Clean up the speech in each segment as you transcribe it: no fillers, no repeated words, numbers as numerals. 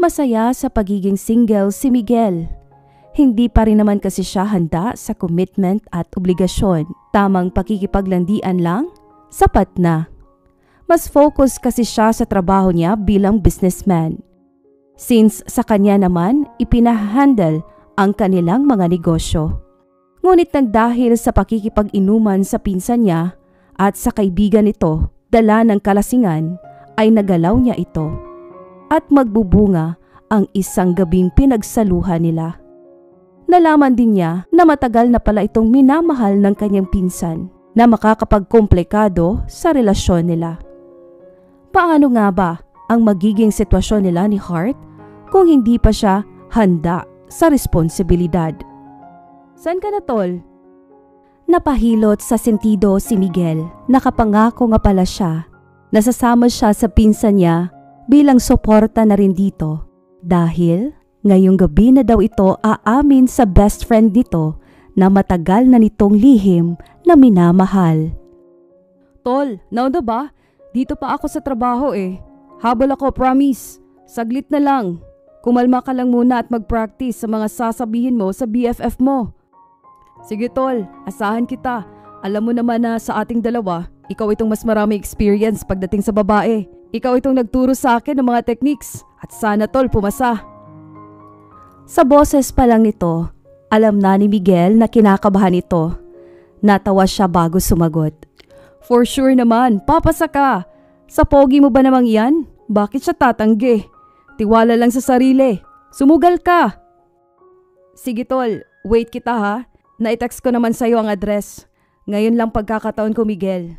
Masaya sa pagiging single si Miguel. Hindi pa rin naman kasi siya handa sa commitment at obligasyon. Tamang pakikipaglandian lang, sapat na. Mas focus kasi siya sa trabaho niya bilang businessman. Since sa kanya naman ipinahandle ang kanilang mga negosyo. Ngunit nang dahil sa pakikipag-inuman sa pinsan niya at sa kaibigan nito, dala ng kalasingan, ay nagalaw niya ito. At magbubunga ang isang gabing pinagsaluhan nila. Nalaman din niya na matagal na pala itong minamahal ng kanyang pinsan na makakapagkomplikado sa relasyon nila. Paano nga ba ang magiging sitwasyon nila ni Hart kung hindi pa siya handa sa responsibilidad? San ka na, tol? Napahilot sa sentido si Miguel. Nakapangako nga pala siya. Nasasama siya sa pinsan niya bilang suporta na rin dito. Dahil ngayong gabi na daw ito aamin sa best friend nito na matagal na nitong lihim na minamahal. Tol, nauna ba? Dito pa ako sa trabaho eh. Habol ako, promise. Saglit na lang. Kumalma ka lang muna at mag-practice sa mga sasabihin mo sa BFF mo. Sige tol, asahan kita. Alam mo naman na sa ating dalawa, ikaw itong mas marami experience pagdating sa babae. Ikaw itong nagturo sa akin ng mga techniques at sana tol pumasa. Sa boses pa lang nito, alam na ni Miguel na kinakabahan ito. Natawa siya bago sumagot. For sure naman, papasa ka. Sa pogi mo ba namang yan? Bakit siya tatanggi? Tiwala lang sa sarili. Sumugal ka. Sige tol, wait kita ha. Na-text ko naman sa'yo ang address. Ngayon lang pagkakataon ko, Miguel.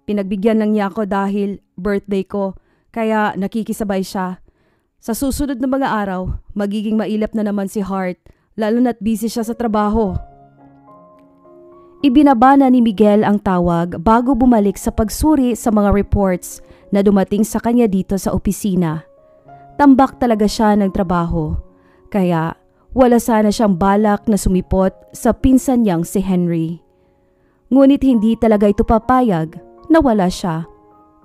Pinagbigyan lang niya ako dahil birthday ko, kaya nakikisabay siya. Sa susunod na mga araw, magiging mailap na naman si Hart, lalo na't busy siya sa trabaho. Ibinaba na ni Miguel ang tawag bago bumalik sa pagsuri sa mga reports na dumating sa kanya dito sa opisina. Tambak talaga siya ng trabaho, kaya wala sana siyang balak na sumipot sa pinsan niyang si Henry. Ngunit hindi talaga ito papayag na wala siya.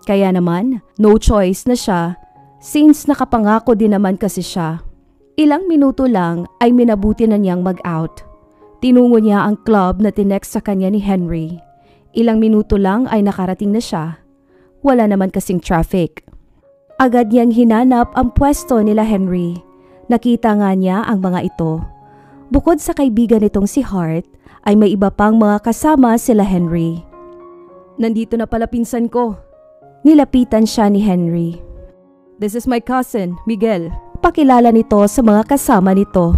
Kaya naman, no choice na siya since nakapangako din naman kasi siya. Ilang minuto lang ay minabuti na niyang mag-out. Tinungo niya ang club na tinext sa kanya ni Henry. Ilang minuto lang ay nakarating na siya. Wala naman kasing traffic. Agad niyang hinanap ang pwesto nila Henry. Nakita nga niya ang mga ito. Bukod sa kaibigan nitong si Hart, ay may iba pang mga kasama sila Henry. Nandito na pala pinsan ko. Nilapitan siya ni Henry. This is my cousin, Miguel. Pakilala nito sa mga kasama nito.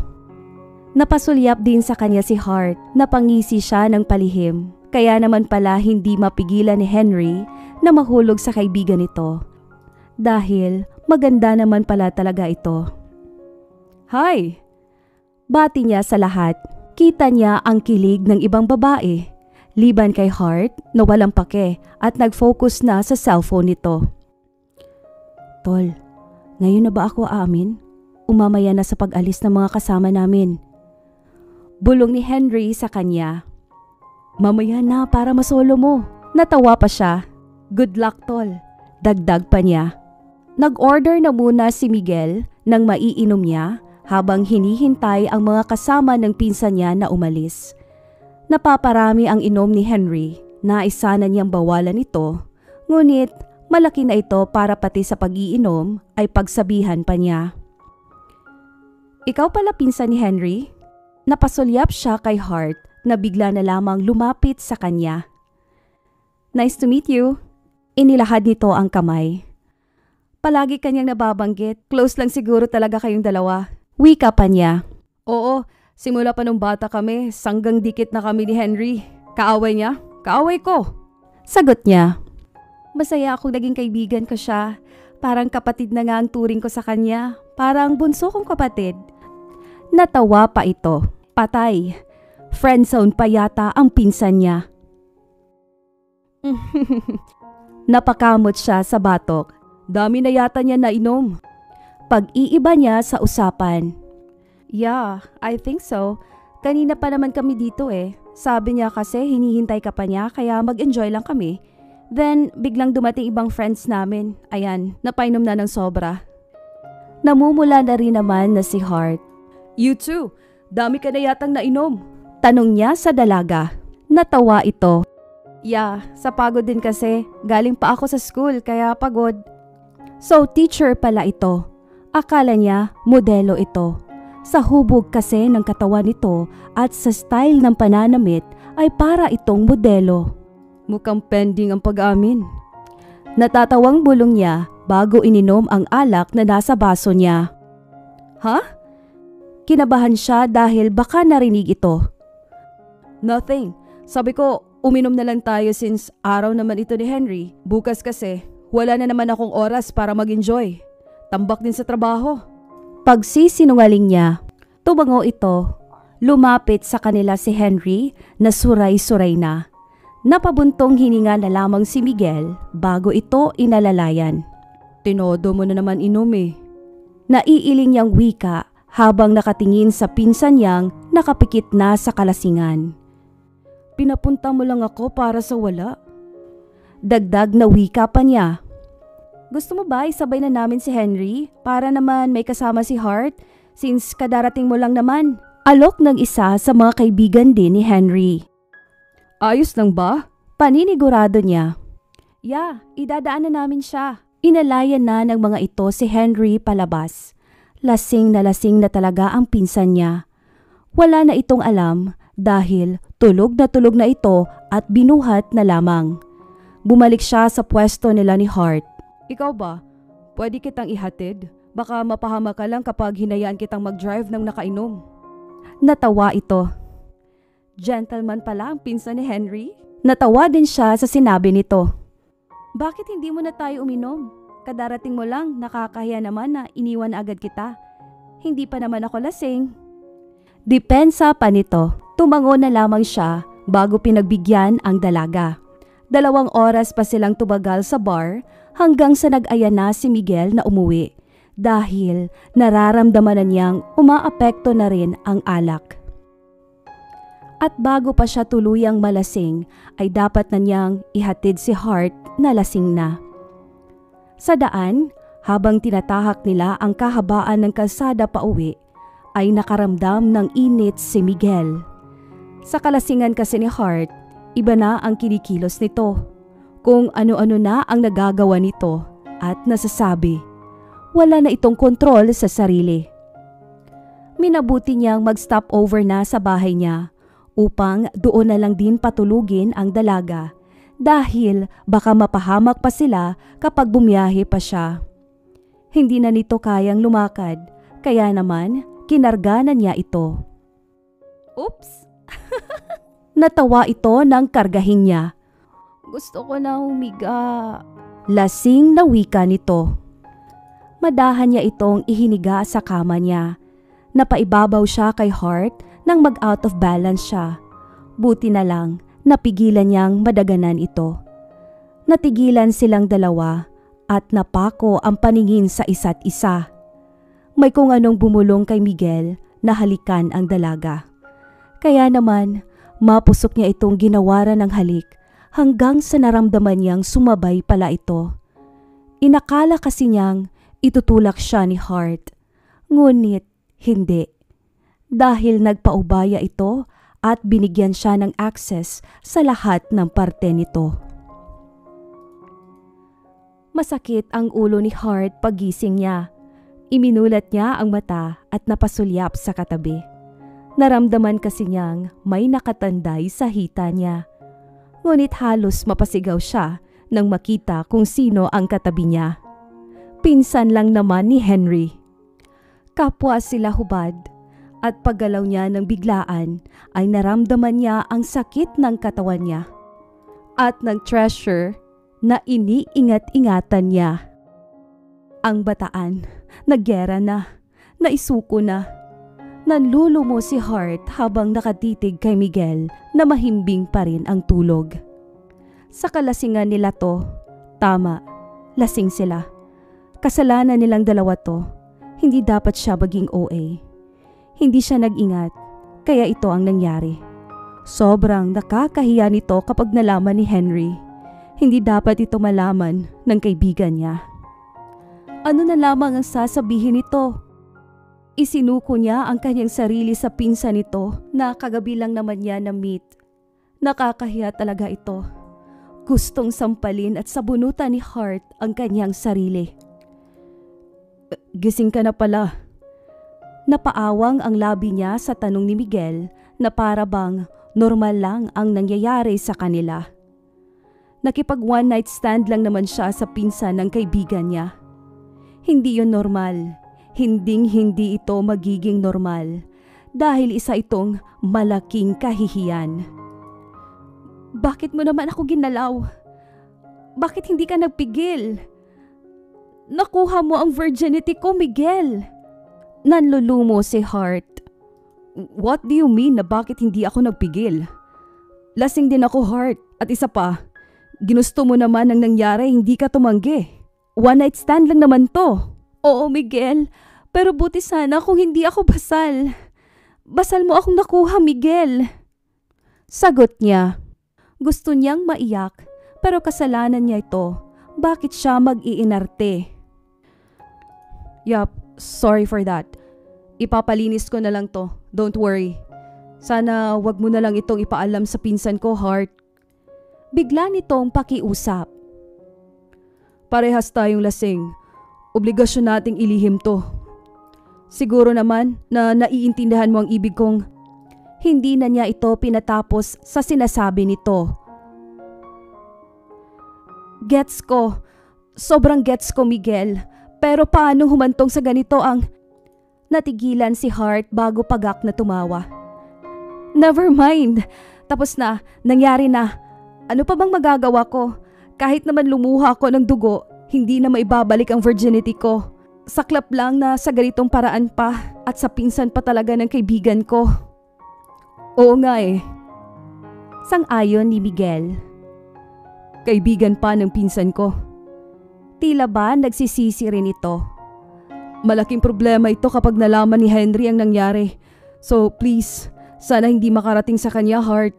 Napasulyap din sa kanya si Hart, napangisi siya ng palihim. Kaya naman pala hindi mapigilan ni Henry na mahulog sa kaibigan nito. Dahil maganda naman pala talaga ito. Hi! Bati niya sa lahat. Kita niya ang kilig ng ibang babae. Liban kay Hart na walang pake at nag-focus na sa cellphone nito. Tol, ngayon na ba ako aamin? Umamaya na sa pag-alis ng mga kasama namin. Bulong ni Henry sa kanya. Mamaya na para masolo mo. Natawa pa siya. Good luck tol. Dagdag pa niya. Nag-order na muna si Miguel ng maiinom niya habang hinihintay ang mga kasama ng pinsan niya na umalis. Napaparami ang inom ni Henry. Nais sana niyang bawalan ito, ngunit malaki na ito para pati sa pag-iinom ay pagsabihan pa niya. Ikaw pala pinsan ni Henry? Napasulyap siya kay Hart na bigla na lamang lumapit sa kanya. Nice to meet you. Inilahad nito ang kamay. Palagi kanyang nababanggit, close lang siguro talaga kayong dalawa. Wika pa niya. Oo, simula pa nung bata kami, sanggang dikit na kami ni Henry. Kaaway niya, kaaway ko. Sagot niya. Masaya akong naging kaibigan ko siya. Parang kapatid na nga ang turing ko sa kanya. Parang bunso kong kapatid. Natawa pa ito. Patay. Friendzone pa yata ang pinsan niya. Napakamot siya sa batok. Dami na yata niya nainom. Pag-iiba niya sa usapan. Yeah, I think so. Kanina pa naman kami dito eh. Sabi niya kasi hinihintay ka pa niya kaya mag-enjoy lang kami. Then biglang dumating ibang friends namin. Ayan, napainom na ng sobra. Namumula na rin naman na si Hart. You too, dami ka na yatang nainom. Tanong niya sa dalaga. Natawa ito. Yeah, sa pagod din kasi. Galing pa ako sa school kaya pagod. So teacher pala ito. Akala niya modelo ito. Sa hubog kasi ng katawan nito at sa style ng pananamit ay para itong modelo. Mukhang pending ang pag-amin. Natatawang bulong niya bago ininom ang alak na nasa baso niya. Ha? Kinabahan siya dahil baka narinig ito. Nothing. Sabi ko, uminom na lang tayo since araw naman ito ni Henry. Bukas kasi, wala na naman akong oras para mag-enjoy. Tambak din sa trabaho. Pagsisinungaling niya, tumango ito. Lumapit sa kanila si Henry na suray-suray na. Napabuntong hininga na lamang si Miguel bago ito inalalayan. Tinodo mo na naman inom eh. Naiiling niyang wika habang nakatingin sa pinsan niyang nakapikit na sa kalasingan. Pinapunta mo lang ako para sa wala. Dagdag na wika pa niya. Gusto mo ba isabay na namin si Henry para naman may kasama si Hart since kadarating mo lang naman? Alok ng isa sa mga kaibigan din ni Henry. Ayos lang ba? Paninigurado niya. Yeah, idadaan na namin siya. Inalayan na ng mga ito si Henry palabas. Lasing na talaga ang pinsan niya. Wala na itong alam dahil tulog na ito at binuhat na lamang. Bumalik siya sa pwesto nila ni Hart. Ikaw ba? Pwede kitang ihatid? Baka mapahama ka lang kapag hinayaan kitang mag-drive ng nakainom. Natawa ito. Gentleman pala ang pinsan ni Henry? Natawa din siya sa sinabi nito. Bakit hindi mo na tayo uminom? Kadarating mo lang, nakakahiya naman na iniwan agad kita. Hindi pa naman ako lasing. Depensa pa nito. Tumango na lamang siya bago pinagbigyan ang dalaga. 2 oras pa silang tumagal sa bar hanggang sa nag-aya na si Miguel na umuwi dahil nararamdaman na niyang umaapekto na rin ang alak. At bago pa siya tuluyang malasing ay dapat na niyang ihatid si Hart na lasing na. Sa daan, habang tinatahak nila ang kahabaan ng kalsada pauwi, ay nakaramdam ng init si Miguel. Sa kalasingan kasi ni Hart, iba na ang kinikilos nito. Kung ano-ano na ang nagagawa nito at nasasabi, wala na itong kontrol sa sarili. Minabuti niyang mag-stop over na sa bahay niya upang doon na lang din patulugin ang dalaga dahil baka mapahamak pa sila kapag bumiyahe pa siya. Hindi na nito kayang lumakad kaya naman kinarga na niya ito. Oops! Natawa ito ng kargahin niya. Gusto ko na humiga. Lasing na wika nito. Madahan niya itong ihiniga sa kama niya. Napaibabaw siya kay Hart nang mag-out of balance siya. Buti na lang, napigilan niyang madaganan ito. Natigilan silang dalawa at napako ang paningin sa isa't isa. May kung anong bumulong kay Miguel na halikan ang dalaga. Kaya naman, mapusok niya itong ginawaran ng halik hanggang sa naramdaman niyang sumabay pala ito. Inakala kasi niyang itutulak siya ni Hart. Ngunit hindi. Dahil nagpaubaya ito at binigyan siya ng access sa lahat ng parte nito. Masakit ang ulo ni Hart pagising niya. Iminulat niya ang mata at napasulyap sa katabi. Naramdaman kasi niyang may nakatanday sa hita niya. Ngunit halos mapasigaw siya nang makita kung sino ang katabi niya. Pinsan lang naman ni Henry. Kapwa sila hubad at paggalaw niya ng biglaan ay naramdaman niya ang sakit ng katawan niya at ng treasure na iniingat-ingatan niya. Ang bataan, nagyera na, naisuko na. Nanlulumo si Hart habang nakatitig kay Miguel na mahimbing pa rin ang tulog. Sa kalasingan nila to, tama, lasing sila. Kasalanan nilang dalawa to, hindi dapat siya maging OA. Hindi siya nag-ingat, kaya ito ang nangyari. Sobrang nakakahiya nito kapag nalaman ni Henry. Hindi dapat ito malaman ng kaibigan niya. Ano na lamang ang sasabihin nito? Isinuko niya ang kanyang sarili sa pinsan nito na kagabi lang naman niya na-meet. Nakakahiya talaga ito. Gustong sampalin at sabunutan ni Hart ang kanyang sarili. Gising ka na pala. Napaawang ang labi niya sa tanong ni Miguel na para bang normal lang ang nangyayari sa kanila. Nakipag one night stand lang naman siya sa pinsan ng kaibigan niya. Hindi yun normal. Hinding-hindi ito magiging normal dahil isa itong malaking kahihiyan. Bakit mo naman ako ginalaw? Bakit hindi ka nagpigil? Nakuha mo ang virginity ko, Miguel. Nanlulumo si Hart. What do you mean na bakit hindi ako nagpigil? Lasing din ako, Hart. At isa pa, ginusto mo naman ang nangyari, hindi ka tumanggi. One night stand lang naman to. Oo, Miguel. Pero buti sana kung hindi ako basal. Basal mo akong nakuha, Miguel. Sagot niya. Gusto niyang maiyak, pero kasalanan niya ito. Bakit siya mag-iinarte? Yup, sorry for that. Ipapalinis ko na lang to. Don't worry. Sana wag mo na lang itong ipaalam sa pinsan ko, Hart. Bigla nitong pakiusap. Parehas tayong lasing. Obligasyon nating ilihim to. Siguro naman na naiintindihan mo ang ibig kong. Hindi na niya ito pinatapos sa sinasabi nito. Gets ko. Sobrang gets ko, Miguel. Pero paano humantong sa ganito ang... Natigilan si Hart bago pagak na tumawa. Never mind. Tapos na. Nangyari na. Ano pa bang magagawa ko? Kahit naman lumuha ako ng dugo, hindi na maibabalik ang virginity ko. Saklap lang na sa ganitong paraan pa at sa pinsan pa talaga ng kaibigan ko. Oo nga eh. Sang-ayon ni Miguel. Kaibigan pa ng pinsan ko. Tila ba nagsisisi rin ito. Malaking problema ito kapag nalaman ni Henry ang nangyari. So please, sana hindi makarating sa kanya, Hart.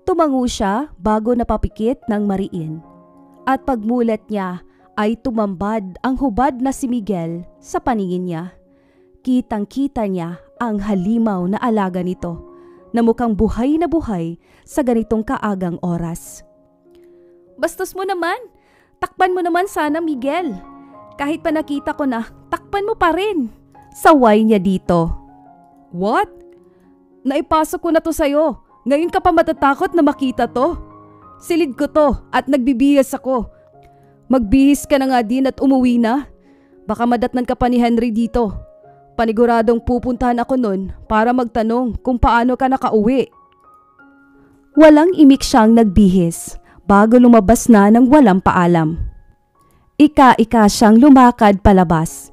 Tumango siya bago napapikit ng mariin. At pagmulat niya ay tumambad ang hubad na si Miguel sa paningin niya. Kitang-kita niya ang halimaw na alaga nito na mukhang buhay na buhay sa ganitong kaagang oras. Bastos mo naman! Takpan mo naman sana, Miguel! Kahit pa nakita ko na, takpan mo pa rin! Saway niya dito. What? Naipasok ko na to sa'yo. Ngayon ka pa matatakot na makita to? Silid ko to at nagbibihis ako. Magbihis ka na nga din at umuwi na. Baka madatnan ka pa ni Henry dito. Paniguradong pupuntahan ako nun para magtanong kung paano ka nakauwi. Walang imik siyang nagbihis bago lumabas na ng walang paalam. Ika-ika siyang lumakad palabas.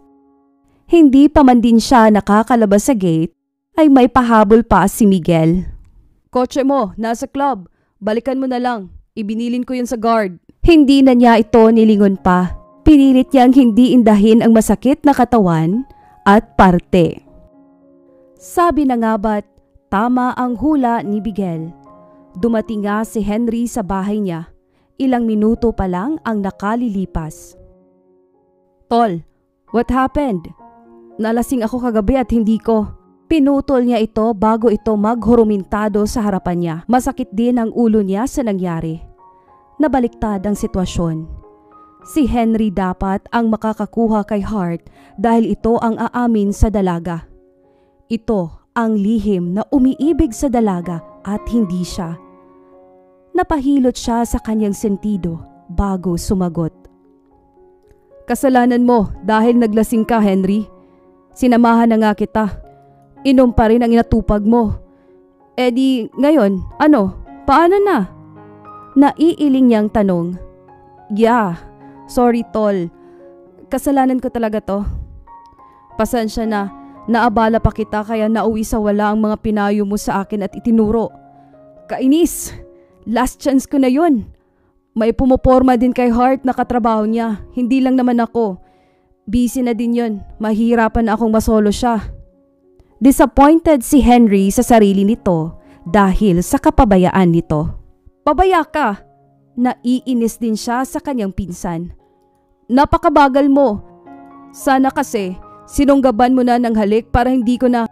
Hindi pa man din siya nakakalabas sa gate ay may pahabol pa si Miguel. Kotse mo, nasa club. Balikan mo na lang. Ibinilin ko yun sa guard. Hindi na niya ito nilingon pa. Pinilit niyang hindi indahin ang masakit na katawan at parte. Sabi na nga ba't tama ang hula ni Miguel. Dumating nga si Henry sa bahay niya. Ilang minuto pa lang ang nakalilipas. Tol, what happened? Nalasing ako kagabi at hindi ko. Pinutol niya ito bago ito maghurumintado sa harapan niya. Masakit din ang ulo niya sa nangyari. Nabaliktad ang sitwasyon. Si Henry dapat ang makakakuha kay Hart dahil ito ang aamin sa dalaga. Ito ang lihim na umiibig sa dalaga at hindi siya. Napahilot siya sa kanyang sentido bago sumagot. Kasalanan mo dahil naglasing ka, Henry. Sinamahan na nga kita. Inom pa rin ang inatupag mo. Eh di ngayon, ano? Paano na? Naiiling niyang tanong. Yeah, sorry tol. Kasalanan ko talaga to. Pasensya na, naabala pa kita kaya nauwi sa wala ang mga pinayo mo sa akin at itinuro. Kainis! Last chance ko na yun. May pumoporma din kay Hart na katrabaho niya. Hindi lang naman ako. Busy na din yun. Mahihirapan na akong masolo siya. Disappointed si Henry sa sarili nito dahil sa kapabayaan nito. Pabaya ka! Naiinis din siya sa kanyang pinsan. Napakabagal mo. Sana kasi sinunggaban mo na ng halik para hindi ko na...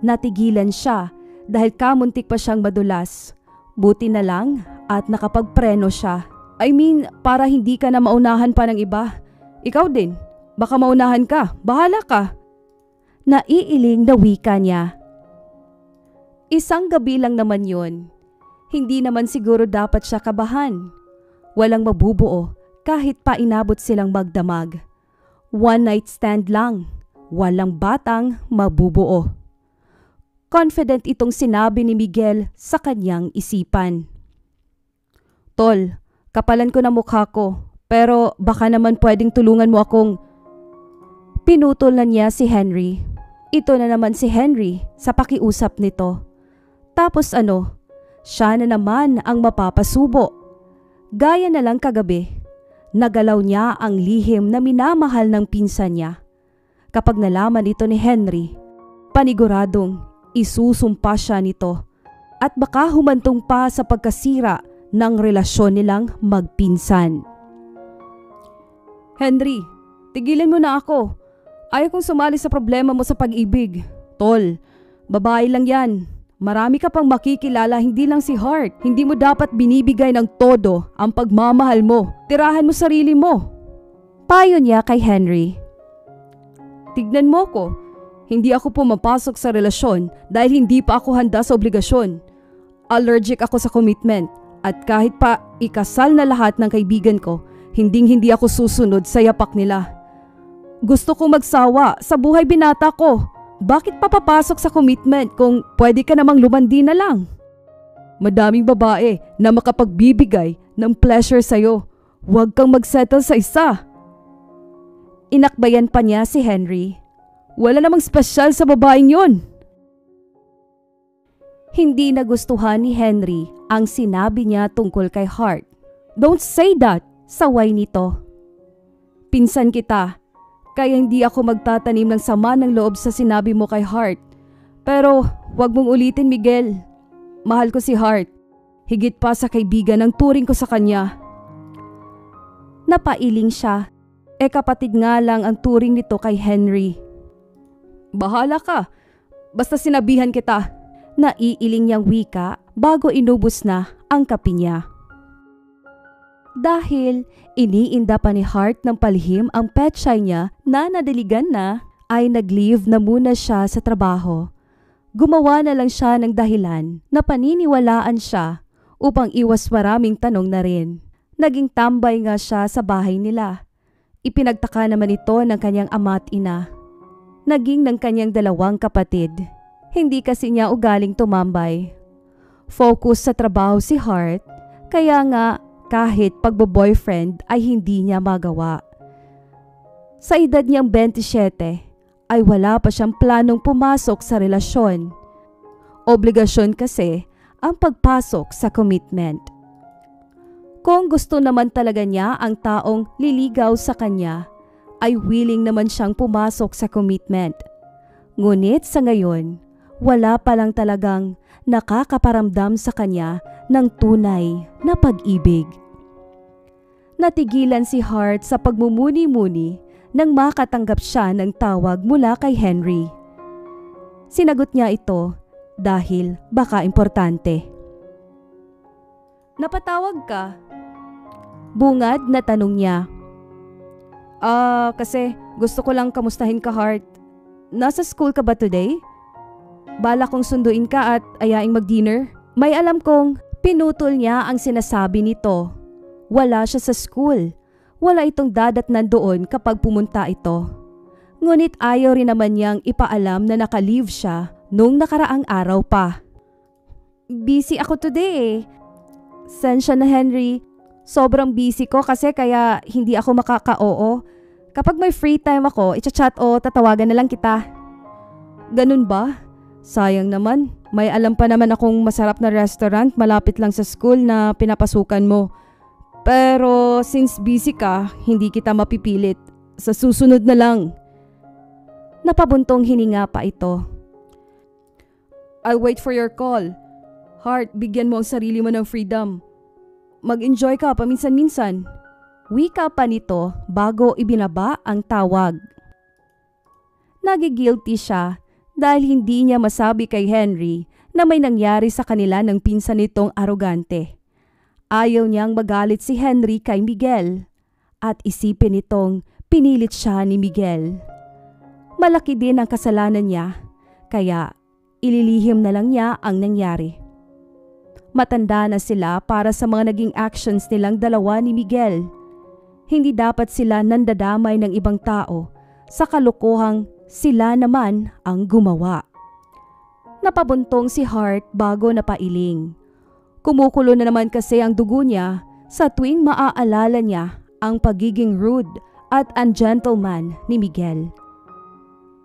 Natigilan siya dahil kamuntik pa siyang madulas. Buti na lang at nakapagpreno siya. I mean, para hindi ka na maunahan pa ng iba. Ikaw din, baka maunahan ka, bahala ka. Naiiling na wika niya. Isang gabi lang naman yun. Hindi naman siguro dapat siya kabahan. Walang mabubuo kahit pa inabot silang magdamag. One night stand lang, walang batang mabubuo. Confident itong sinabi ni Miguel sa kanyang isipan. Tol, kapalan ko na mukha ko, pero baka naman pwedeng tulungan mo akong... Pinutol na niya si Henry. Ito na naman si Henry sa pakiusap nito. Tapos ano, siya na naman ang mapapasubo. Gaya na lang kagabi, nagalaw niya ang lihim na minamahal ng pinsan niya. Kapag nalaman ito ni Henry, paniguradong isusumpa siya nito at baka humantong pa sa pagkasira ng relasyon nilang magpinsan. Henry, tigilan mo na ako. Ayaw kong sumali sa problema mo sa pag-ibig. Tol, babae lang yan. Marami ka pang makikilala, hindi lang si Hart. Hindi mo dapat binibigay ng todo ang pagmamahal mo. Tirahan mo sarili mo. Payo niya kay Henry. Tignan mo ko. Hindi ako pumapasok sa relasyon dahil hindi pa ako handa sa obligasyon. Allergic ako sa commitment at kahit pa ikasal na lahat ng kaibigan ko, hindi ako susunod sa yapak nila. Gusto kong magsawa sa buhay binata ko. Bakit pa papasok sa commitment kung pwede ka namang lumandi na lang? Madaming babae na makapagbibigay ng pleasure sa'yo. Huwag kang magsettle sa isa. Inakbayan pa niya si Henry. Wala namang espesyal sa babaeng yon. Hindi nagustuhan ni Henry ang sinabi niya tungkol kay Hart. Don't say that, saway nito. Pinsan kita, kaya hindi ako magtatanim ng sama ng loob sa sinabi mo kay Hart. Pero wag mong ulitin, Miguel. Mahal ko si Hart. Higit pa sa kaibigan ang turing ko sa kanya. Napailing siya. Kapatid nga lang ang turing nito kay Henry. Bahala ka. Basta sinabihan kita. Naiiling niyang wika bago inubos na ang kape niya. Dahil iniinda pa ni Hart ng palihim ang petsay niya na nadiligan na, ay nag-leave na muna siya sa trabaho. Gumawa na lang siya ng dahilan na paniniwalaan siya upang iwas maraming tanong na rin. Naging tambay nga siya sa bahay nila. Ipinagtaka naman ito ng kanyang ama at ina. Naging ng kanyang dalawang kapatid. Hindi kasi niya ugaling tumambay. Focus sa trabaho si Hart, kaya nga kahit pagbo-boyfriend ay hindi niya magawa. Sa edad niyang 27, ay wala pa siyang planong pumasok sa relasyon. Obligasyon kasi ang pagpasok sa commitment. Kung gusto naman talaga niya ang taong liligaw sa kanya, ay willing naman siyang pumasok sa commitment. Ngunit sa ngayon, wala pa lang talagang nakakaparamdam sa kanya ng tunay na pag-ibig. Natigilan si Hart sa pagmumuni-muni nang makatanggap siya ng tawag mula kay Henry. Sinagot niya ito dahil baka importante. Napatawag ka? Bungad na tanong niya. Kasi gusto ko lang kamustahin ka, Hart. Nasa school ka ba today? Bala kong sunduin ka at ayaing mag-dinner. May alam kong pinutol niya ang sinasabi nito. Wala siya sa school. Wala itong dadatnan doon kapag pumunta ito. Ngunit ayaw rin naman niyang ipaalam na naka-leave siya nung nakaraang araw pa. Busy ako today eh. Sensya na, Henry. Sobrang busy ko kasi kaya hindi ako makaka-oo. Kapag may free time ako, i-chat o tatawagan na lang kita. Ganun ba? Sayang naman. May alam pa naman akong masarap na restaurant malapit lang sa school na pinapasukan mo. Pero since busy ka, hindi kita mapipilit. Sa susunod na lang. Napabuntong hininga pa ito. I'll wait for your call. Hart, bigyan mo ang sarili mo ng freedom. Mag-enjoy ka paminsan-minsan. Wika pa nito bago ibinaba ang tawag. Nagigilty siya dahil hindi niya masabi kay Henry na may nangyari sa kanila ng pinsan nitong arogante. Ayaw niyang magalit si Henry kay Miguel at isipin nitong pinilit siya ni Miguel. Malaki din ang kasalanan niya, kaya ililihim na lang niya ang nangyari. Matanda na sila para sa mga naging actions nilang dalawa ni Miguel. Hindi dapat sila nandadamay ng ibang tao sa kalokohang sila naman ang gumawa. Napabuntong si Hart bago napailing. Kumukulo na naman kasi ang dugo niya sa tuwing maaalala niya ang pagiging rude at ungentleman ni Miguel.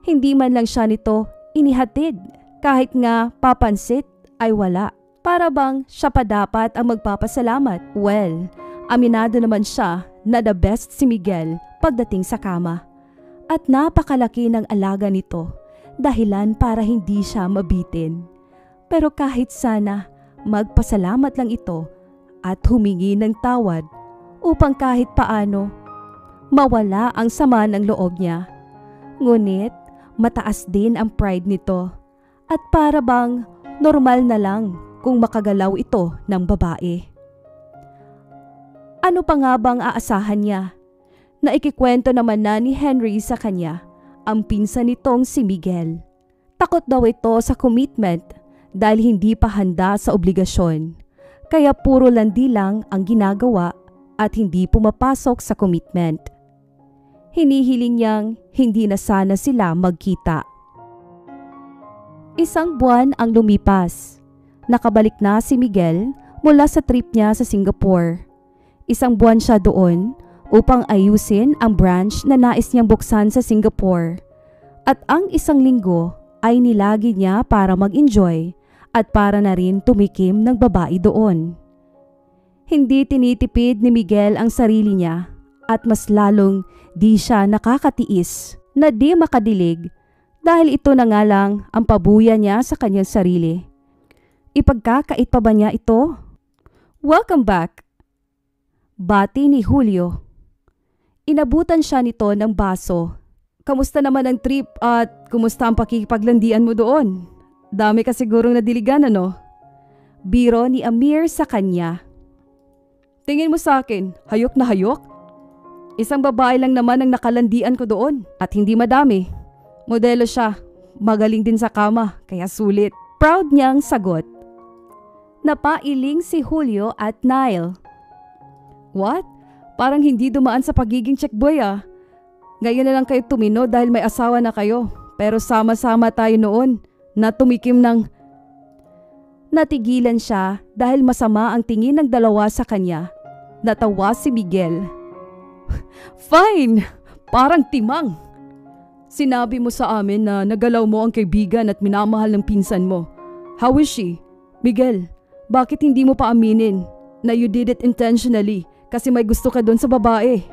Hindi man lang siya nito inihatid, kahit nga papansit ay wala. Para bang siya pa dapat ang magpapasalamat? Well, aminado naman siya na the best si Miguel pagdating sa kama. At napakalaki ng alaga nito, dahilan para hindi siya mabitin. Pero kahit sana magpasalamat lang ito at humingi ng tawad upang kahit paano mawala ang sama ng loob niya. Ngunit mataas din ang pride nito at para bang normal na lang kung makagalaw ito ng babae. Ano pa nga bang aasahan niya? Naikikwento naman na ni Henry sa kanya ang pinsan nitong si Miguel. Takot daw ito sa commitment dahil hindi pa handa sa obligasyon. Kaya puro landi lang ang ginagawa at hindi pumapasok sa commitment. Hinihiling niyang hindi na sana sila magkita. Isang buwan ang lumipas. Nakabalik na si Miguel mula sa trip niya sa Singapore. Isang buwan siya doon upang ayusin ang branch na nais niyang buksan sa Singapore. At ang isang linggo ay nilagi niya para mag-enjoy at para na rin tumikim ng babae doon. Hindi tinitipid ni Miguel ang sarili niya at mas lalong di siya nakakatiis na di makadilig dahil ito na nga lang ang pabuya niya sa kanyang sarili. Ipagkakait pa ba niya ito? Welcome back! Bati ni Julio. Inabutan siya nito ng baso. Kamusta naman ang trip at kumusta ang pakikipaglandian mo doon? Dami ka sigurong nadiligan, ano? Biro ni Amir sa kanya. Tingin mo sa akin, hayok na hayok? Isang babae lang naman ang nakalandian ko doon at hindi madami. Modelo siya, magaling din sa kama, kaya sulit. Proud niyang sagot. Napailing si Julio at Nile. What? Parang hindi dumaan sa pagiging checkboy ah. Ngayon na lang kayo tumino dahil may asawa na kayo. Pero sama-sama tayo noon na tumikim ng... Natigilan siya dahil masama ang tingin ng dalawa sa kanya. Natawa si Miguel. Fine! Parang timang! Sinabi mo sa amin na nagalaw mo ang kaibigan at minamahal ng pinsan mo. How is she? Miguel, bakit hindi mo pa aminin na you did it intentionally kasi may gusto ka doon sa babae?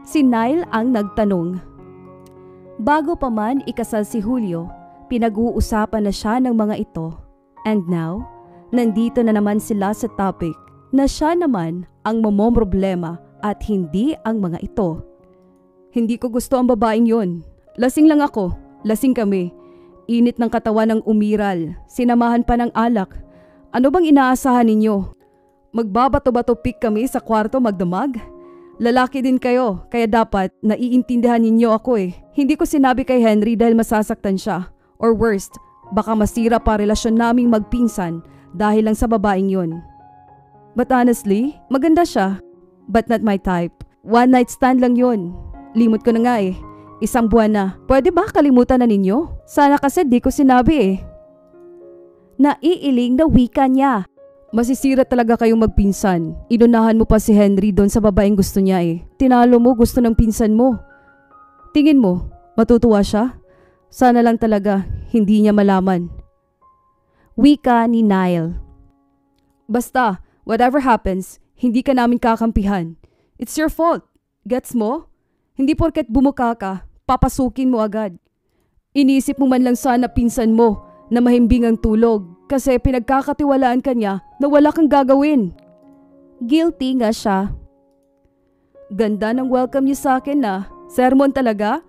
Si Nile ang nagtanong. Bago pa man ikasal si Julio, pinag-uusapan na siya ng mga ito. And now, nandito na naman sila sa topic na siya naman ang mamomroblema at hindi ang mga ito. Hindi ko gusto ang babaeng yon. Lasing lang ako, lasing kami. Init ng katawan ng umiral, sinamahan pa ng alak. Ano bang inaasahan ninyo? Magbabato-bato pick kami sa kwarto magdamag? Lalaki din kayo, kaya dapat naiintindihan ninyo ako eh. Hindi ko sinabi kay Henry dahil masasaktan siya. Or worst, baka masira pa relasyon naming magpinsan dahil lang sa babaeng yun. But honestly, maganda siya. But not my type. One night stand lang yun. Limot ko na nga eh. Isang buwan na. Pwede ba kalimutan na ninyo? Sana kasi di ko sinabi eh. Naiiling na wika niya. Masisira talaga kayong magpinsan. Inunahan mo pa si Henry doon sa babaeng gusto niya eh. Tinalo mo gusto ng pinsan mo. Tingin mo, matutuwa siya? Sana lang talaga hindi niya malaman. Wika ni Nile. Basta, whatever happens, hindi ka namin kakampihan. It's your fault. Gets mo? Hindi porket bumuka ka, papasukin mo agad. Inisip mo man lang sana pinsan mo na mahimbing ang tulog kasi pinagkakatiwalaan ka niya na wala kang gagawin. Guilty nga siya. Ganda ng welcome niyo sa akin na. Sermon talaga?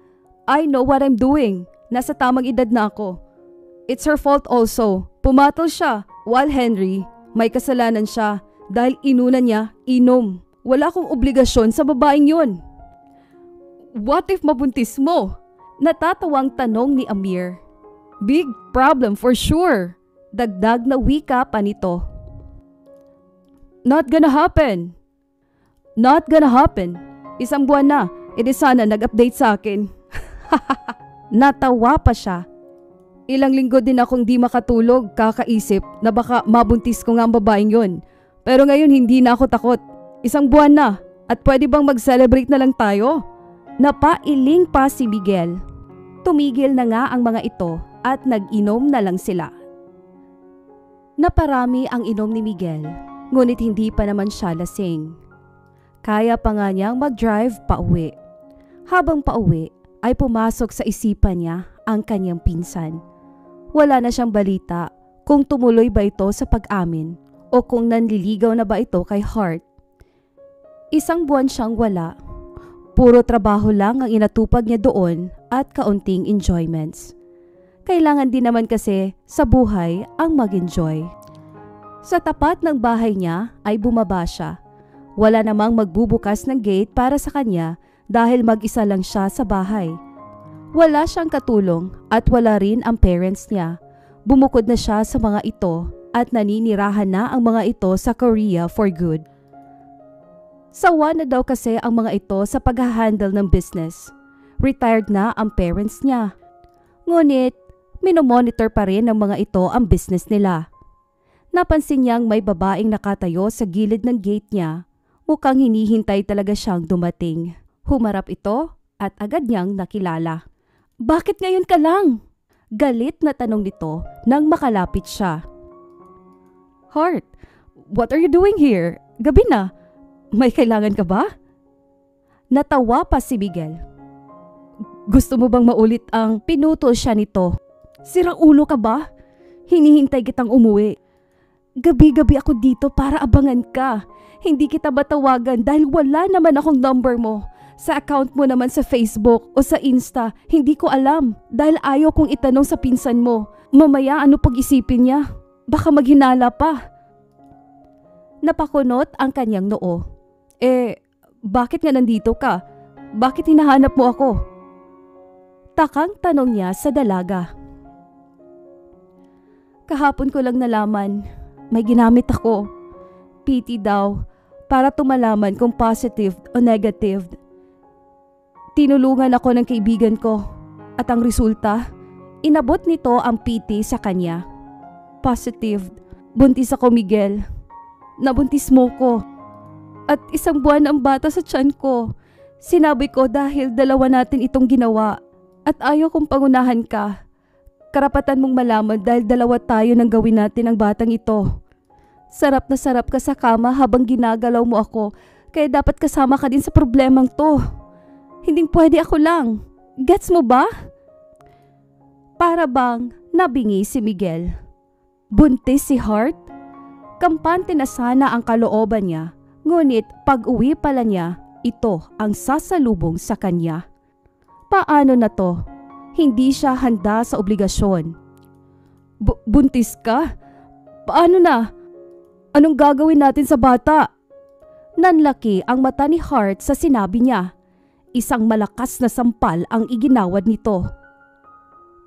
I know what I'm doing. Nasa tamang edad na ako. It's her fault also. Pumatol siya, while Henry, may kasalanan siya dahil inuna niya inom. Wala akong obligasyon sa babaeng yun. What if mabuntis mo? Natatawang tanong ni Amir. Big problem for sure. Dagdag na wika pa nito. Not gonna happen. Not gonna happen. Isang buwan na, edi sana nag-update sa akin. Natawa pa siya. Ilang linggo din akong di makatulog kakaisip na baka mabuntis ko nga ang babaeng yun. Pero ngayon hindi na ako takot. Isang buwan na at pwede bang mag-celebrate na lang tayo? Napailing pa si Miguel. Tumigil na nga ang mga ito at nag-inom na lang sila. Naparami ang inom ni Miguel, ngunit hindi pa naman siya lasing. Kaya pa nga niyang mag-drive pauwi. Habang pauwi ay pumasok sa isipan niya ang kanyang pinsan. Wala na siyang balita kung tumuloy ba ito sa pag-amin o kung nanliligaw na ba ito kay Hart. Isang buwan siyang wala. Puro trabaho lang ang inatupag niya doon at kaunting enjoyments. Kailangan din naman kasi sa buhay ang mag-enjoy. Sa tapat ng bahay niya ay bumaba siya. Wala namang magbubukas ng gate para sa kanya dahil mag-isa lang siya sa bahay. Wala siyang katulong at wala rin ang parents niya. Bumukod na siya sa mga ito at naninirahan na ang mga ito sa Korea for good. Sawa na daw kasi ang mga ito sa pag-handle ng business. Retired na ang parents niya. Ngunit, minomonitor pa rin ng mga ito ang business nila. Napansin niyang may babaeng nakatayo sa gilid ng gate niya. Mukhang hinihintay talaga siyang dumating. Humarap ito at agad niyang nakilala. Bakit ngayon ka lang? Galit na tanong nito nang makalapit siya. Hart, what are you doing here? Gabi na. May kailangan ka ba? Natawa pa si Miguel. Gusto mo bang maulit ang pinutol siya nito? Sirang ulo ka ba? Hinihintay kitang umuwi. Gabi-gabi ako dito para abangan ka. Hindi kita matawagan dahil wala naman akong number mo. Sa account mo naman sa Facebook o sa Insta, hindi ko alam dahil ayaw kong itanong sa pinsan mo. Mamaya ano pag-isipin niya? Baka maghinala pa. Napakunot ang kanyang noo. Bakit nga nandito ka? Bakit hinahanap mo ako? Takang tanong niya sa dalaga. Kahapon ko lang nalaman, may ginamit ako. PT daw, para tumalaman kung positive o negative. Tinulungan ako ng kaibigan ko at ang resulta, inabot nito ang PT sa kanya. Positive, buntis ako Miguel. Nabuntis mo ko. At isang buwan ang bata sa tiyan ko. Sinabi ko dahil dalawa natin itong ginawa at ayaw kong pangunahan ka. Karapatan mong malaman dahil dalawa tayo nang gawin natin ang batang ito. Sarap na sarap ka sa kama habang ginagalaw mo ako kaya dapat kasama ka din sa problemang to. Hinding pwede ako lang. Gets mo ba? Para bang nabingi si Miguel. Buntis si Hart? Kampante na sana ang kalooban niya, ngunit pag-uwi pala niya, ito ang sasalubong sa kanya. Paano na to? Hindi siya handa sa obligasyon. Buntis ka? Paano na? Anong gagawin natin sa bata? Nanlaki ang mata ni Hart sa sinabi niya. Isang malakas na sampal ang iginawad nito.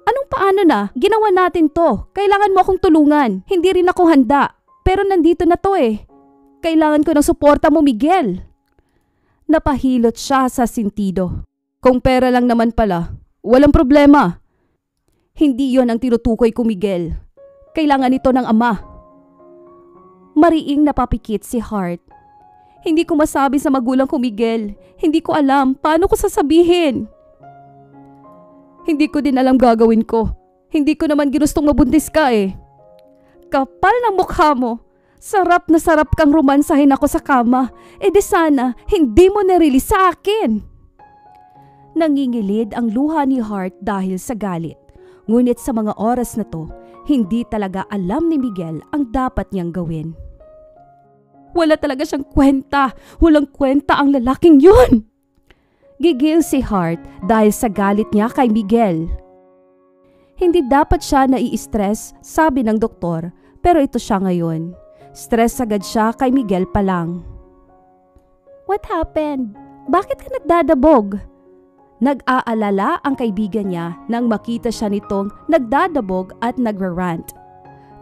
Anong paano na? Ginawa natin to. Kailangan mo akong tulungan. Hindi rin ako handa. Pero nandito na to eh. Kailangan ko ng suporta mo, Miguel. Napahilot siya sa sentido. Kung pera lang naman pala, walang problema. Hindi yon ang tinutukoy ko, Miguel. Kailangan ito ng ama. Mariing napapikit si Hart. Hindi ko masabi sa magulang ko, Miguel. Hindi ko alam. Paano ko sasabihin? Hindi ko din alam gagawin ko. Hindi ko naman ginustong mabuntis ka eh. Kapal ng mukha mo. Sarap na sarap kang romansahin ako sa kama. E di sana, hindi mo na-release sa akin. Nangingilid ang luha ni Hart dahil sa galit. Ngunit sa mga oras na to, hindi talaga alam ni Miguel ang dapat niyang gawin. Wala talaga siyang kwenta. Walang kwenta ang lalaking yun. Gigil si Hart dahil sa galit niya kay Miguel. Hindi dapat siya nai-stress, sabi ng doktor, pero ito siya ngayon. Stress agad siya kay Miguel pa lang. What happened? Bakit ka nagdadabog? Nag-aalala ang kaibigan niya nang makita siya nitong nagdadabog at nagra-rant.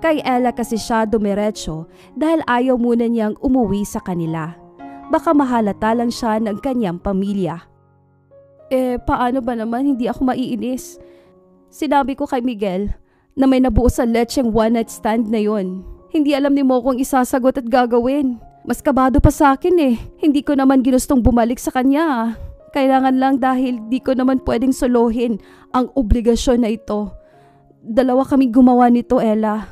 Kay Ella kasi siya dumiretso dahil ayaw muna niyang umuwi sa kanila. Baka mahalata lang siya ng kanyang pamilya. Paano ba naman hindi ako maiinis? Sinabi ko kay Miguel na may nabuo sa lecheng one night stand na yon. Hindi alam ni Mo kung isasagot at gagawin. Mas kabado pa sa akin Hindi ko naman ginustong bumalik sa kanya. Kailangan lang dahil di ko naman pwedeng solohin ang obligasyon na ito. Dalawa kaming gumawa nito, Ella.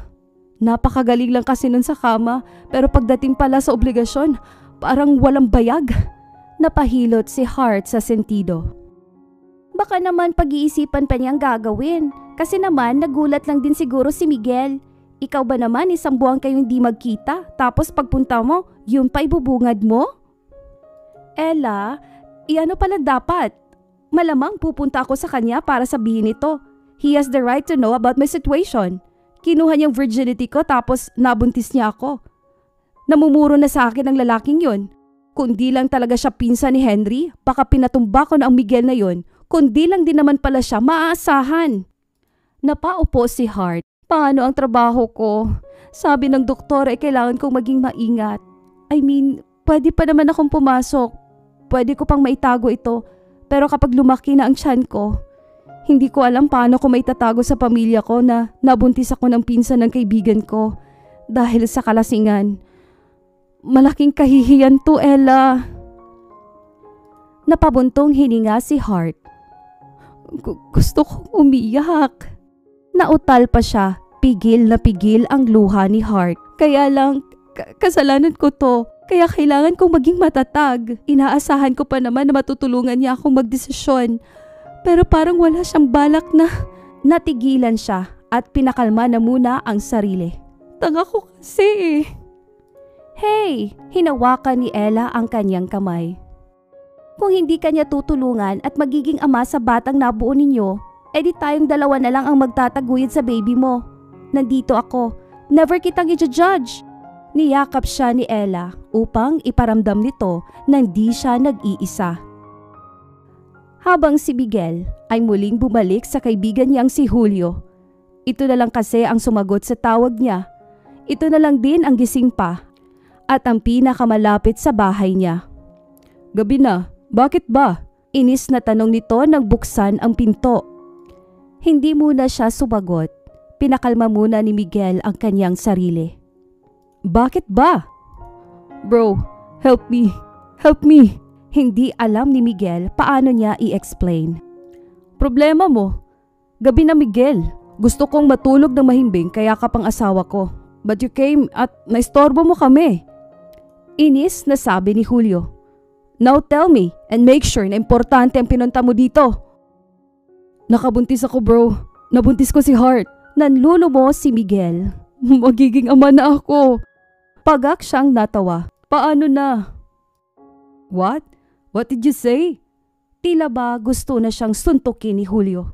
Napakagaling lang kasi nun sa kama, pero pagdating pala sa obligasyon, parang walang bayag. Napahilot si Hart sa sentido. Baka naman pag-iisipan pa niyang gagawin. Kasi naman nagulat lang din siguro si Miguel. Ikaw ba naman 1 buwan kayong hindi magkita, tapos pagpunta mo, yun pa ibubungad mo? Ella, iano pala dapat? Malamang pupunta ako sa kanya para sabihin ito. He has the right to know about my situation. Kinuha niyang virginity ko tapos nabuntis niya ako. Namumuro na sa akin ang lalaking yun. Kundi lang talaga siya pinsan ni Henry, baka pinatumba ko na ang Miguel na yun. Kundi lang din naman pala siya maaasahan. Napaupo si Hart. Paano ang trabaho ko? Sabi ng doktor ay kailangan kong maging maingat. I mean, pwede pa naman akong pumasok. Pwede ko pang maitago ito. Pero kapag lumaki na ang tiyan ko, hindi ko alam paano ko maitatago sa pamilya ko na nabuntis ako ng pinsan ng kaibigan ko dahil sa kalasingan. Malaking kahihiyan to, Ella. Napabuntong hininga si Hart. Gusto kong umiyak. Nautal pa siya. Pigil na pigil ang luha ni Hart. Kaya lang, kasalanan ko to. Kaya kailangan kong maging matatag. Inaasahan ko pa naman na matutulungan niya akong magdesisyon. Pero parang wala siyang balak na. Natigilan siya at pinakalma na muna ang sarili. Tanga ko kasi. Hey! Hinawakan ni Ella ang kanyang kamay. Kung hindi kanya tutulungan at magiging ama sa batang nabuo ninyo, edi tayong dalawa na lang ang magtataguyod sa baby mo. Nandito ako. Never kitang i-judge. Niyakap siya ni Ella upang iparamdam nito na hindi siya nag-iisa. Habang si Miguel ay muling bumalik sa kaibigan niyang si Julio. Ito na lang kasi ang sumagot sa tawag niya. Ito na lang din ang gising pa at ang pinakamalapit sa bahay niya. Gabi na, bakit ba? Inis na tanong nito nang buksan ang pinto. Hindi muna siya sumagot. Pinakalma muna ni Miguel ang kanyang sarili. Bakit ba? Bro, help me. Help me. Hindi alam ni Miguel paano niya i-explain. Problema mo. Gabi na, Miguel. Gusto kong matulog ng mahimbing kaya ka pang asawa ko. But you came at naistorbo mo kami. Inis na sabi ni Julio. Now tell me and make sure na importante ang pinunta mo dito. Nakabuntis ako, bro. Nabuntis ko si Hart. Nanlulumo si Miguel. Magiging ama na ako. Pagak siyang natawa. Paano na? What? What did you say? Tila ba gusto na siyang suntukin ni Julio.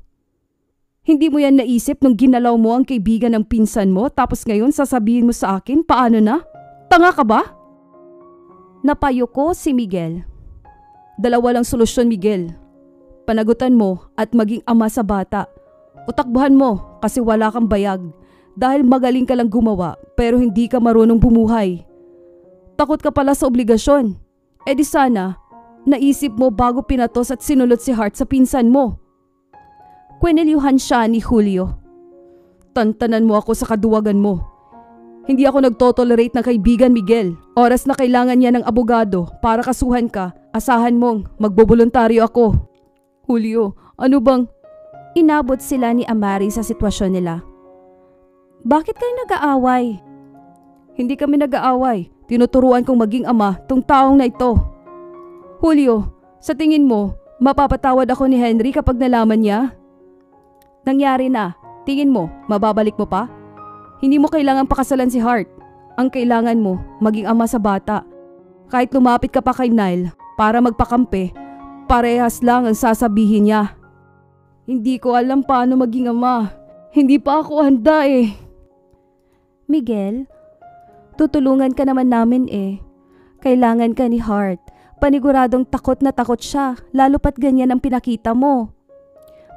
Hindi mo yan naisip nung ginalaw mo ang kaibigan ng pinsan mo tapos ngayon sasabihin mo sa akin paano na? Tanga ka ba? Napayuko si Miguel. Dalawa lang solusyon, Miguel. Panagutan mo at maging ama sa bata. O takbuhan mo kasi wala kang bayag dahil magaling ka lang gumawa pero hindi ka marunong bumuhay. Takot ka pala sa obligasyon. E di sana, naisip mo bago pinatos at sinulot si Hart sa pinsan mo. Kwinilyuhan siya ni Julio. Tantanan mo ako sa kaduwagan mo. Hindi ako nagtotolerate ng kaibigan, Miguel. Oras na kailangan niya ng abogado para kasuhan ka, asahan mong magboboluntaryo ako. Julio, ano bang... Inabot sila ni Amari sa sitwasyon nila. Bakit kayo nag-aaway? Hindi kami nag-aaway. Tinuturuan kong maging ama tong taong na ito. Julio, sa tingin mo, mapapatawad ako ni Henry kapag nalaman niya? Nangyari na. Tingin mo, mababalik mo pa? Hindi mo kailangan pakasalan si Hart. Ang kailangan mo, maging ama sa bata. Kahit lumapit ka pa kay Nile para magpakampi, parehas lang ang sasabihin niya. Hindi ko alam paano maging ama. Hindi pa ako handa eh. Miguel, tutulungan ka naman namin eh. Kailangan ka ni Hart. Paniguradong takot na takot siya, lalo pat ganyan ang pinakita mo.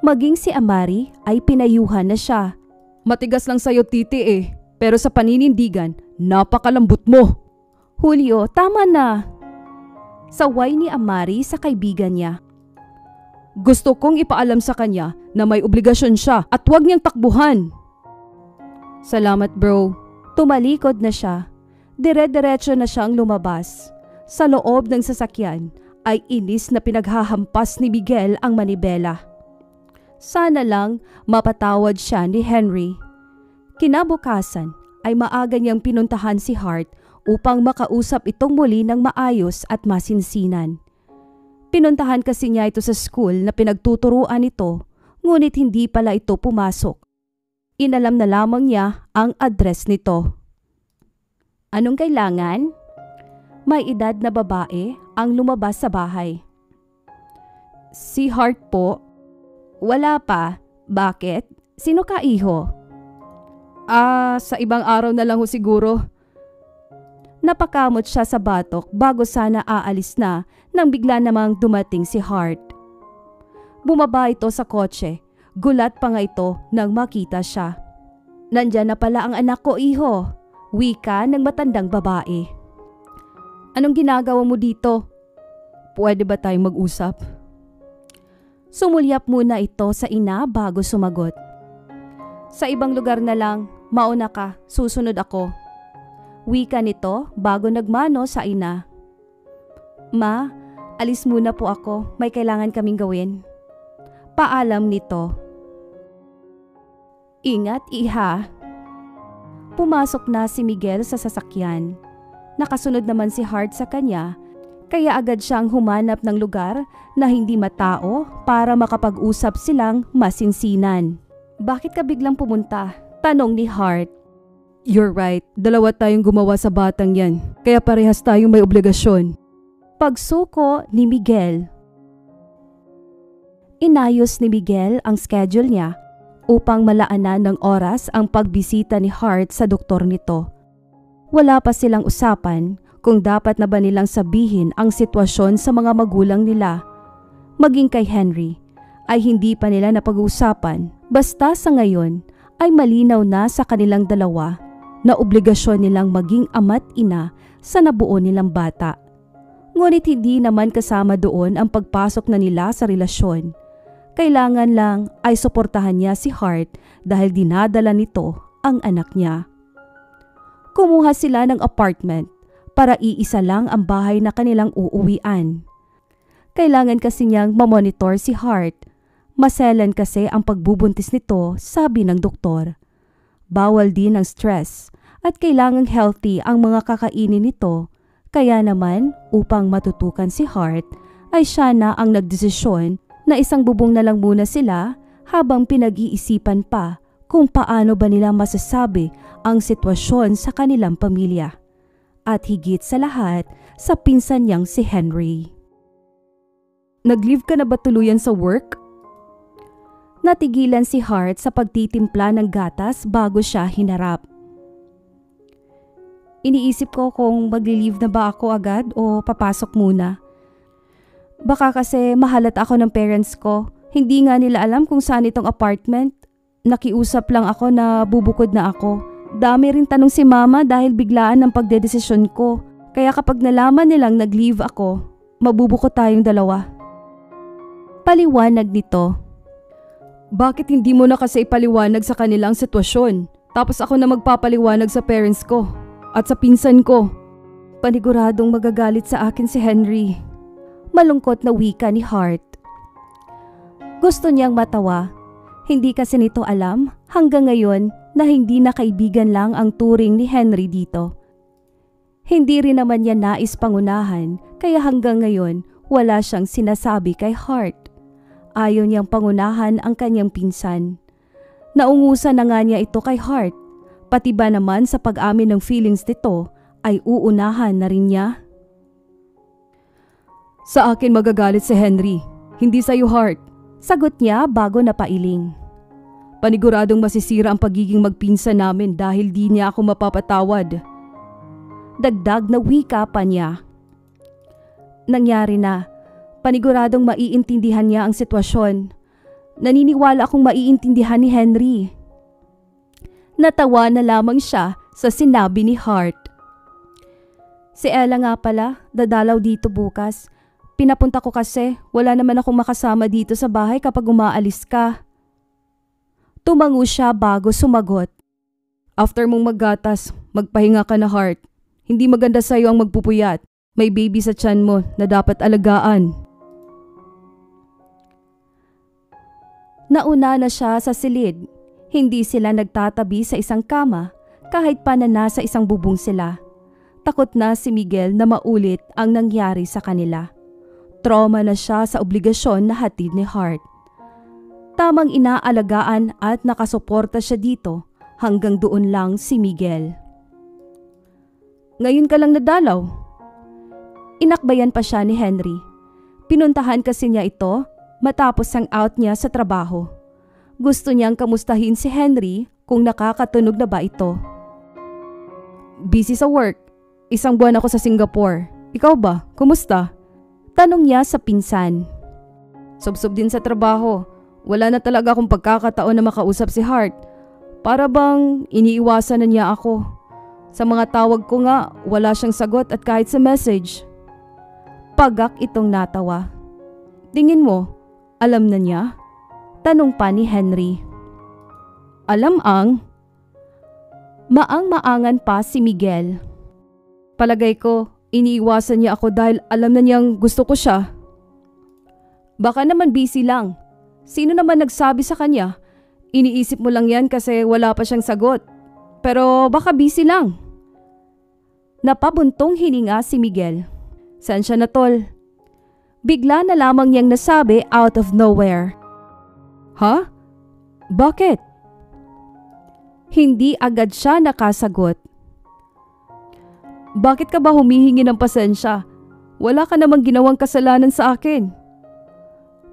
Maging si Amari ay pinayuhan na siya. Matigas lang sa'yo titi eh, pero sa paninindigan, napakalambot mo. Julio, tama na. Saway ni Amari sa kaibigan niya. Gusto kong ipaalam sa kanya na may obligasyon siya at huwag niyang takbuhan. Salamat bro. Tumalikod na siya. Dire-diretso na siyang lumabas. Sa loob ng sasakyan ay inis na pinaghahampas ni Miguel ang manibela. Sana lang mapatawad siya ni Henry. Kinabukasan ay maaga niyang pinuntahan si Hart upang makausap itong muli ng maayos at masinsinan. Pinuntahan kasi niya ito sa school na pinagtuturuan ito, ngunit hindi pala ito pumasok. Inalam na lamang niya ang address nito. Anong kailangan? May edad na babae ang lumabas sa bahay. Si Hart po. Wala pa. Bakit? Sino ka, iho? Sa ibang araw na lang ho siguro. Napakamot siya sa batok bago sana aalis na nang bigla namang dumating si Hart. Bumaba ito sa kotse. Gulat pa nga ito nang makita siya. Nandyan na pala ang anak ko, iho. Wika ng matandang babae. Anong ginagawa mo dito? Pwede ba tayong mag-usap? Sumulyap muna ito sa ina bago sumagot. Sa ibang lugar na lang, mauna ka, susunod ako. Wika nito bago nagmano sa ina. Ma, alis muna po ako, may kailangan kaming gawin. Paalam nito. Ingat, iha. Pumasok na si Miguel sa sasakyan. Nakasunod naman si Hart sa kanya, kaya agad siyang humanap ng lugar na hindi matao para makapag-usap silang masinsinan. Bakit ka biglang pumunta? Tanong ni Hart. You're right, dalawa tayong gumawa sa batang yan, kaya parehas tayong may obligasyon. Pagsuko ni Miguel. Inayos ni Miguel ang schedule niya upang malaanan ng oras ang pagbisita ni Hart sa doktor nito. Wala pa silang usapan kung dapat na ba nilang sabihin ang sitwasyon sa mga magulang nila. Maging kay Henry ay hindi pa nila napag-uusapan, basta sa ngayon ay malinaw na sa kanilang dalawa na obligasyon nilang maging ama't ina sa nabuo nilang bata. Ngunit hindi naman kasama doon ang pagpasok na nila sa relasyon. Kailangan lang ay suportahan niya si Hart dahil dinadala nito ang anak niya. Kumuha sila ng apartment para iisa lang ang bahay na kanilang uuwian. Kailangan kasi niyang mamonitor si Hart. Maselan kasi ang pagbubuntis nito, sabi ng doktor. Bawal din ang stress at kailangang healthy ang mga kakainin nito. Kaya naman upang matutukan si Hart ay siya na ang nagdesisyon na isang bubong na lang muna sila habang pinag-iisipan pa kung paano ba nila masasabi ang sitwasyon sa kanilang pamilya. At higit sa lahat sa pinsan niyang si Henry. Nag-leave ka na ba tuluyan sa work? Natigilan si Hart sa pagtitimpla ng gatas bago siya hinarap. Iniisip ko kung magli-leave na ba ako agad o papasok muna. Baka kasi mahalat ako ng parents ko. Hindi nga nila alam kung saan itong apartment. Nakiusap lang ako na bubukod na ako. Dami rin tanong si mama dahil biglaan ang pagdedesisyon ko. Kaya kapag nalaman nilang nag-leave ako, mabubukod tayong dalawa. Paliwanag nito. Bakit hindi mo na kasi ipaliwanag sa kanilang sitwasyon? Tapos ako na magpapaliwanag sa parents ko at sa pinsan ko. Paniguradong magagalit sa akin si Henry. Malungkot na wika ni Hart. Gusto niyang matawa. Hindi kasi nito alam hanggang ngayon na hindi na kaibigan lang ang turing ni Henry dito. Hindi rin naman niya nais pangunahan kaya hanggang ngayon wala siyang sinasabi kay Hart. Ayaw niyang pangunahan ang kanyang pinsan. Naungusan na nga niya ito kay Hart. Pati ba naman sa pag-amin ng feelings nito ay uunahan na rin niya? Sa akin magagalit si Henry, hindi sa'yo Hart. Sagot niya bago napailing. Paniguradong masisira ang pagiging magpinsan namin dahil di niya ako mapapatawad. Dagdag na wika pa niya. Nangyari na. Paniguradong maiintindihan niya ang sitwasyon. Naniniwala akong maiintindihan ni Henry. Natawa na lamang siya sa sinabi ni Hart. Si Ella nga pala, dadalaw dito bukas. Pinapunta ko kasi wala naman akong makasama dito sa bahay kapag umaalis ka. Tumango siya bago sumagot. After mong maggatas, magpahinga ka na, Hart. Hindi maganda sa'yo ang magpupuyat. May baby sa tiyan mo na dapat alagaan. Nauna na siya sa silid. Hindi sila nagtatabi sa isang kama kahit pa na nasa isang bubong sila. Takot na si Miguel na maulit ang nangyari sa kanila. Trauma na siya sa obligasyon na hatid ni Hart. Tamang inaalagaan at nakasuporta siya dito hanggang doon lang si Miguel. Ngayon ka lang nadalaw. Inakbayan pa siya ni Henry. Pinuntahan kasi niya ito matapos ang out niya sa trabaho. Gusto niyang kamustahin si Henry kung nakakatunog na ba ito. Busy sa work. Isang buwan ako sa Singapore. Ikaw ba? Kumusta? Tanong niya sa pinsan. Subsob din sa trabaho. Wala na talaga akong pagkakataon na makausap si Hart. Para bang iniiwasan na niya ako. Sa mga tawag ko nga, wala siyang sagot at kahit sa message. Pagak itong natawa. Tingin mo, alam na niya? Tanong pa ni Henry. Alam ang? Maang-maangan pa si Miguel. Palagay ko, iniiwasan niya ako dahil alam na niyang gusto ko siya. Baka naman busy lang. Sino naman nagsabi sa kanya? Iniisip mo lang yan kasi wala pa siyang sagot. Pero baka busy lang. Napabuntong hininga si Miguel. Saan siya na, tol? Bigla na lamang niyang nasabi out of nowhere. Ha? Bakit? Hindi agad siya nakasagot. Bakit ka ba humihingi ng pasensya? Wala ka namang ginawang kasalanan sa akin.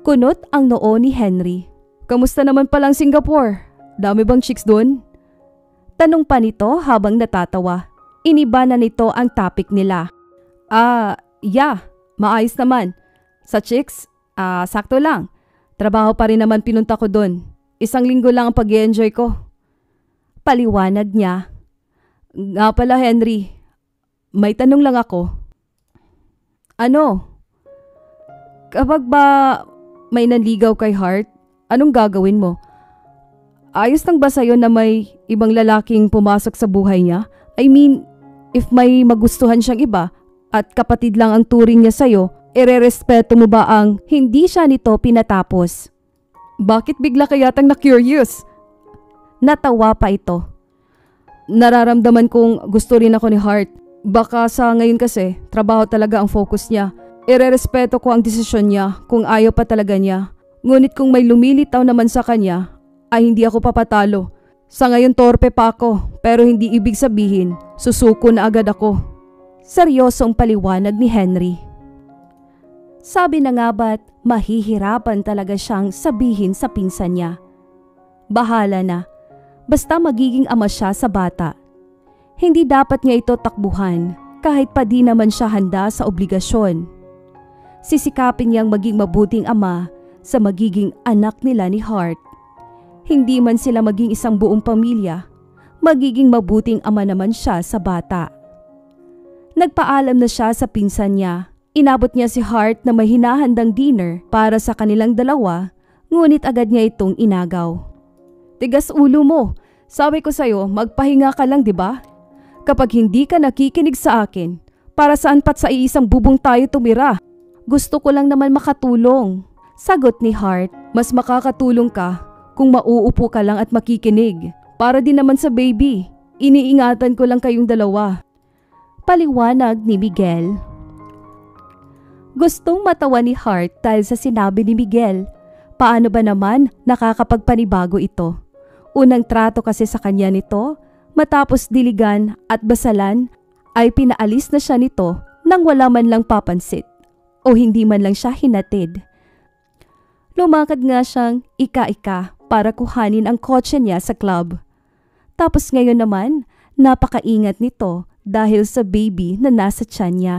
Kunot ang noo ni Henry. Kamusta naman palang Singapore? Dami bang chicks doon? Tanong pa nito habang natatawa. Iniba na nito ang topic nila. Yeah, maayos naman. Sa chicks, sakto lang. Trabaho pa rin naman pinunta ko doon. Isang linggo lang ang pag-i-enjoy ko. Paliwanag niya. Nga pala, Henry. May tanong lang ako. Ano? Kapag ba may nanligaw kay Hart, anong gagawin mo? Ayos lang ba sa'yo na may ibang lalaking pumasok sa buhay niya? I mean, if may magustuhan siyang iba at kapatid lang ang turing niya sa'yo, irerespeto mo ba ang hindi siya nito pinatapos? Bakit bigla ka yatang na-curious? Natawa pa ito. Nararamdaman kong gusto rin ako ni Hart. Baka sa ngayon kasi, trabaho talaga ang focus niya. Irerespeto ko ang desisyon niya kung ayaw pa talaga niya. Ngunit kung may lumilitaw naman sa kanya, ay hindi ako papatalo. Sa ngayon torpe pa ako, pero hindi ibig sabihin, susuko na agad ako. Seryosong paliwanag ni Henry. Sabi na nga ba't mahihirapan talaga siyang sabihin sa pinsan niya. Bahala na, basta magiging ama siya sa bata. Hindi dapat niya ito takbuhan kahit pa di naman siya handa sa obligasyon. Sisikapin niyang maging mabuting ama sa magiging anak nila ni Hart. Hindi man sila maging isang buong pamilya, magiging mabuting ama naman siya sa bata. Nagpaalam na siya sa pinsan niya. Inabot niya si Hart na may hinahandang dinner para sa kanilang dalawa, ngunit agad niya itong inagaw. Tigas ulo mo, sabi ko sa'yo magpahinga ka lang, di ba? Kapag hindi ka nakikinig sa akin, para saan pat sa iisang bubong tayo tumira? Gusto ko lang naman makatulong, sagot ni Hart. Mas makakatulong ka kung mauupo ka lang at makikinig. Para din naman sa baby, iniingatan ko lang kayong dalawa. Paliwanag ni Miguel. Gustong matawa ni Hart dahil sa sinabi ni Miguel. Paano ba naman nakakapagpanibago ito? Unang trato kasi sa kanya nito, matapos diligan at basalan, ay pinaalis na siya nito nang wala man lang papansit o hindi man lang siya hinatid. Lumakad nga siyang ika-ika para kuhanin ang kotse niya sa club. Tapos ngayon naman, napakaingat nito dahil sa baby na nasa tiyan niya.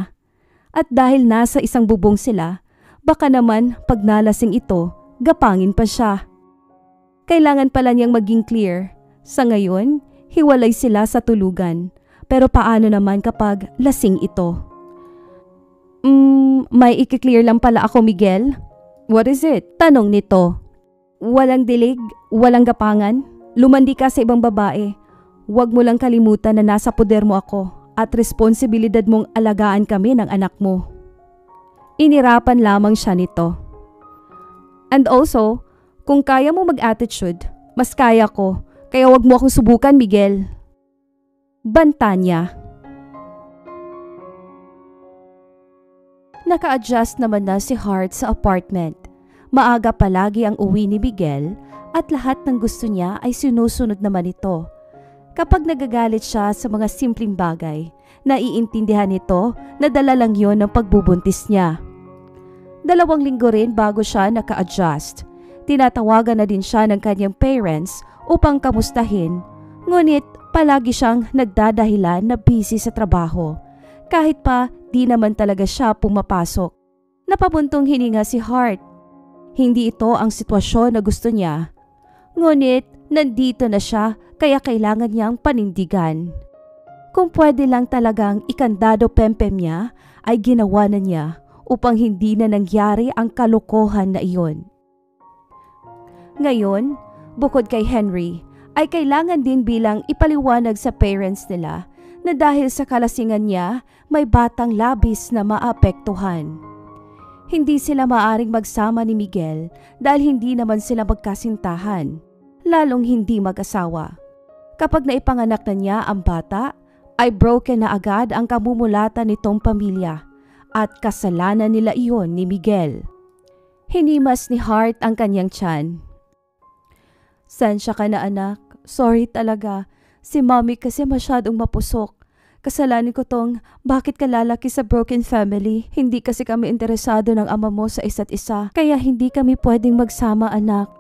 At dahil nasa isang bubong sila, baka naman pag nalasing ito, gapangin pa siya. Kailangan pala niyang maging clear. Sa ngayon, hiwalay sila sa tulugan. Pero paano naman kapag lasing ito? May i-clear lang pala ako, Miguel. What is it? Tanong nito. Walang dilig, walang gapangan. Lumandi ka sa ibang babae. Huwag mo lang kalimutan na nasa poder mo ako at responsibilidad mong alagaan kami ng anak mo. Inirapan lamang siya nito. And also, kung kaya mo mag-attitude, mas kaya ko. Kaya huwag mo akong subukan, Miguel. Banta niya. Naka-adjust naman na si Hart sa apartment. Maaga palagi ang uwi ni Miguel at lahat ng gusto niya ay sinusunod naman ito. Kapag nagagalit siya sa mga simpleng bagay, naiintindihan nito na dala lang yon ng pagbubuntis niya. 2 linggo rin bago siya naka-adjust. Tinatawagan na din siya ng kanyang parents upang kamustahin, ngunit palagi siyang nagdadahilan na busy sa trabaho. Kahit pa di naman talaga siya pumapasok. Napabuntong hininga si Hart. Hindi ito ang sitwasyon na gusto niya. Ngunit nandito na siya kaya kailangan niyang panindigan. Kung pwede lang talagang ikandado pempem niya ay ginawa na niya upang hindi na nangyari ang kalokohan na iyon. Ngayon, bukod kay Henry, ay kailangan din bilang ipaliwanag sa parents nila na dahil sa kalasingan niya, may batang labis na maapektuhan. Hindi sila maaring magsama ni Miguel dahil hindi naman sila magkasintahan, lalong hindi mag-asawa. Kapag naipanganak na niya ang bata, ay broken na agad ang kamumulatan nitong pamilya at kasalanan nila iyon ni Miguel. Hinimas ni Hart ang kanyang tiyan. Sensya ka na anak, sorry talaga. Si mommy kasi masyadong mapusok. Kasalanan ko tong bakit ka lalaki sa broken family. Hindi kasi kami interesado ng ama mo sa isa't isa. Kaya hindi kami pwedeng magsama anak.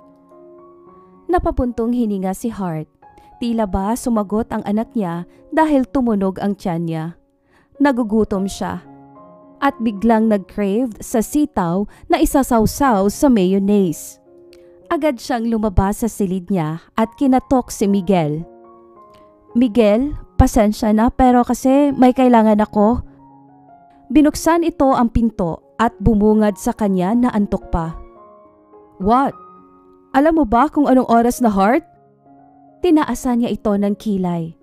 Napapuntong hininga si Hart. Tila ba sumagot ang anak niya dahil tumunog ang tiyan niya. Nagugutom siya. At biglang nag-crave sa sitaw na isasawsaw sa mayonnaise. Agad siyang lumabas sa silid niya at kinatok si Miguel. Miguel, pasensya na pero kasi may kailangan ako. Binuksan ito ang pinto at bumungad sa kanya na antok pa. What? Alam mo ba kung anong oras na, Hart? Tinaasan niya ito ng kilay.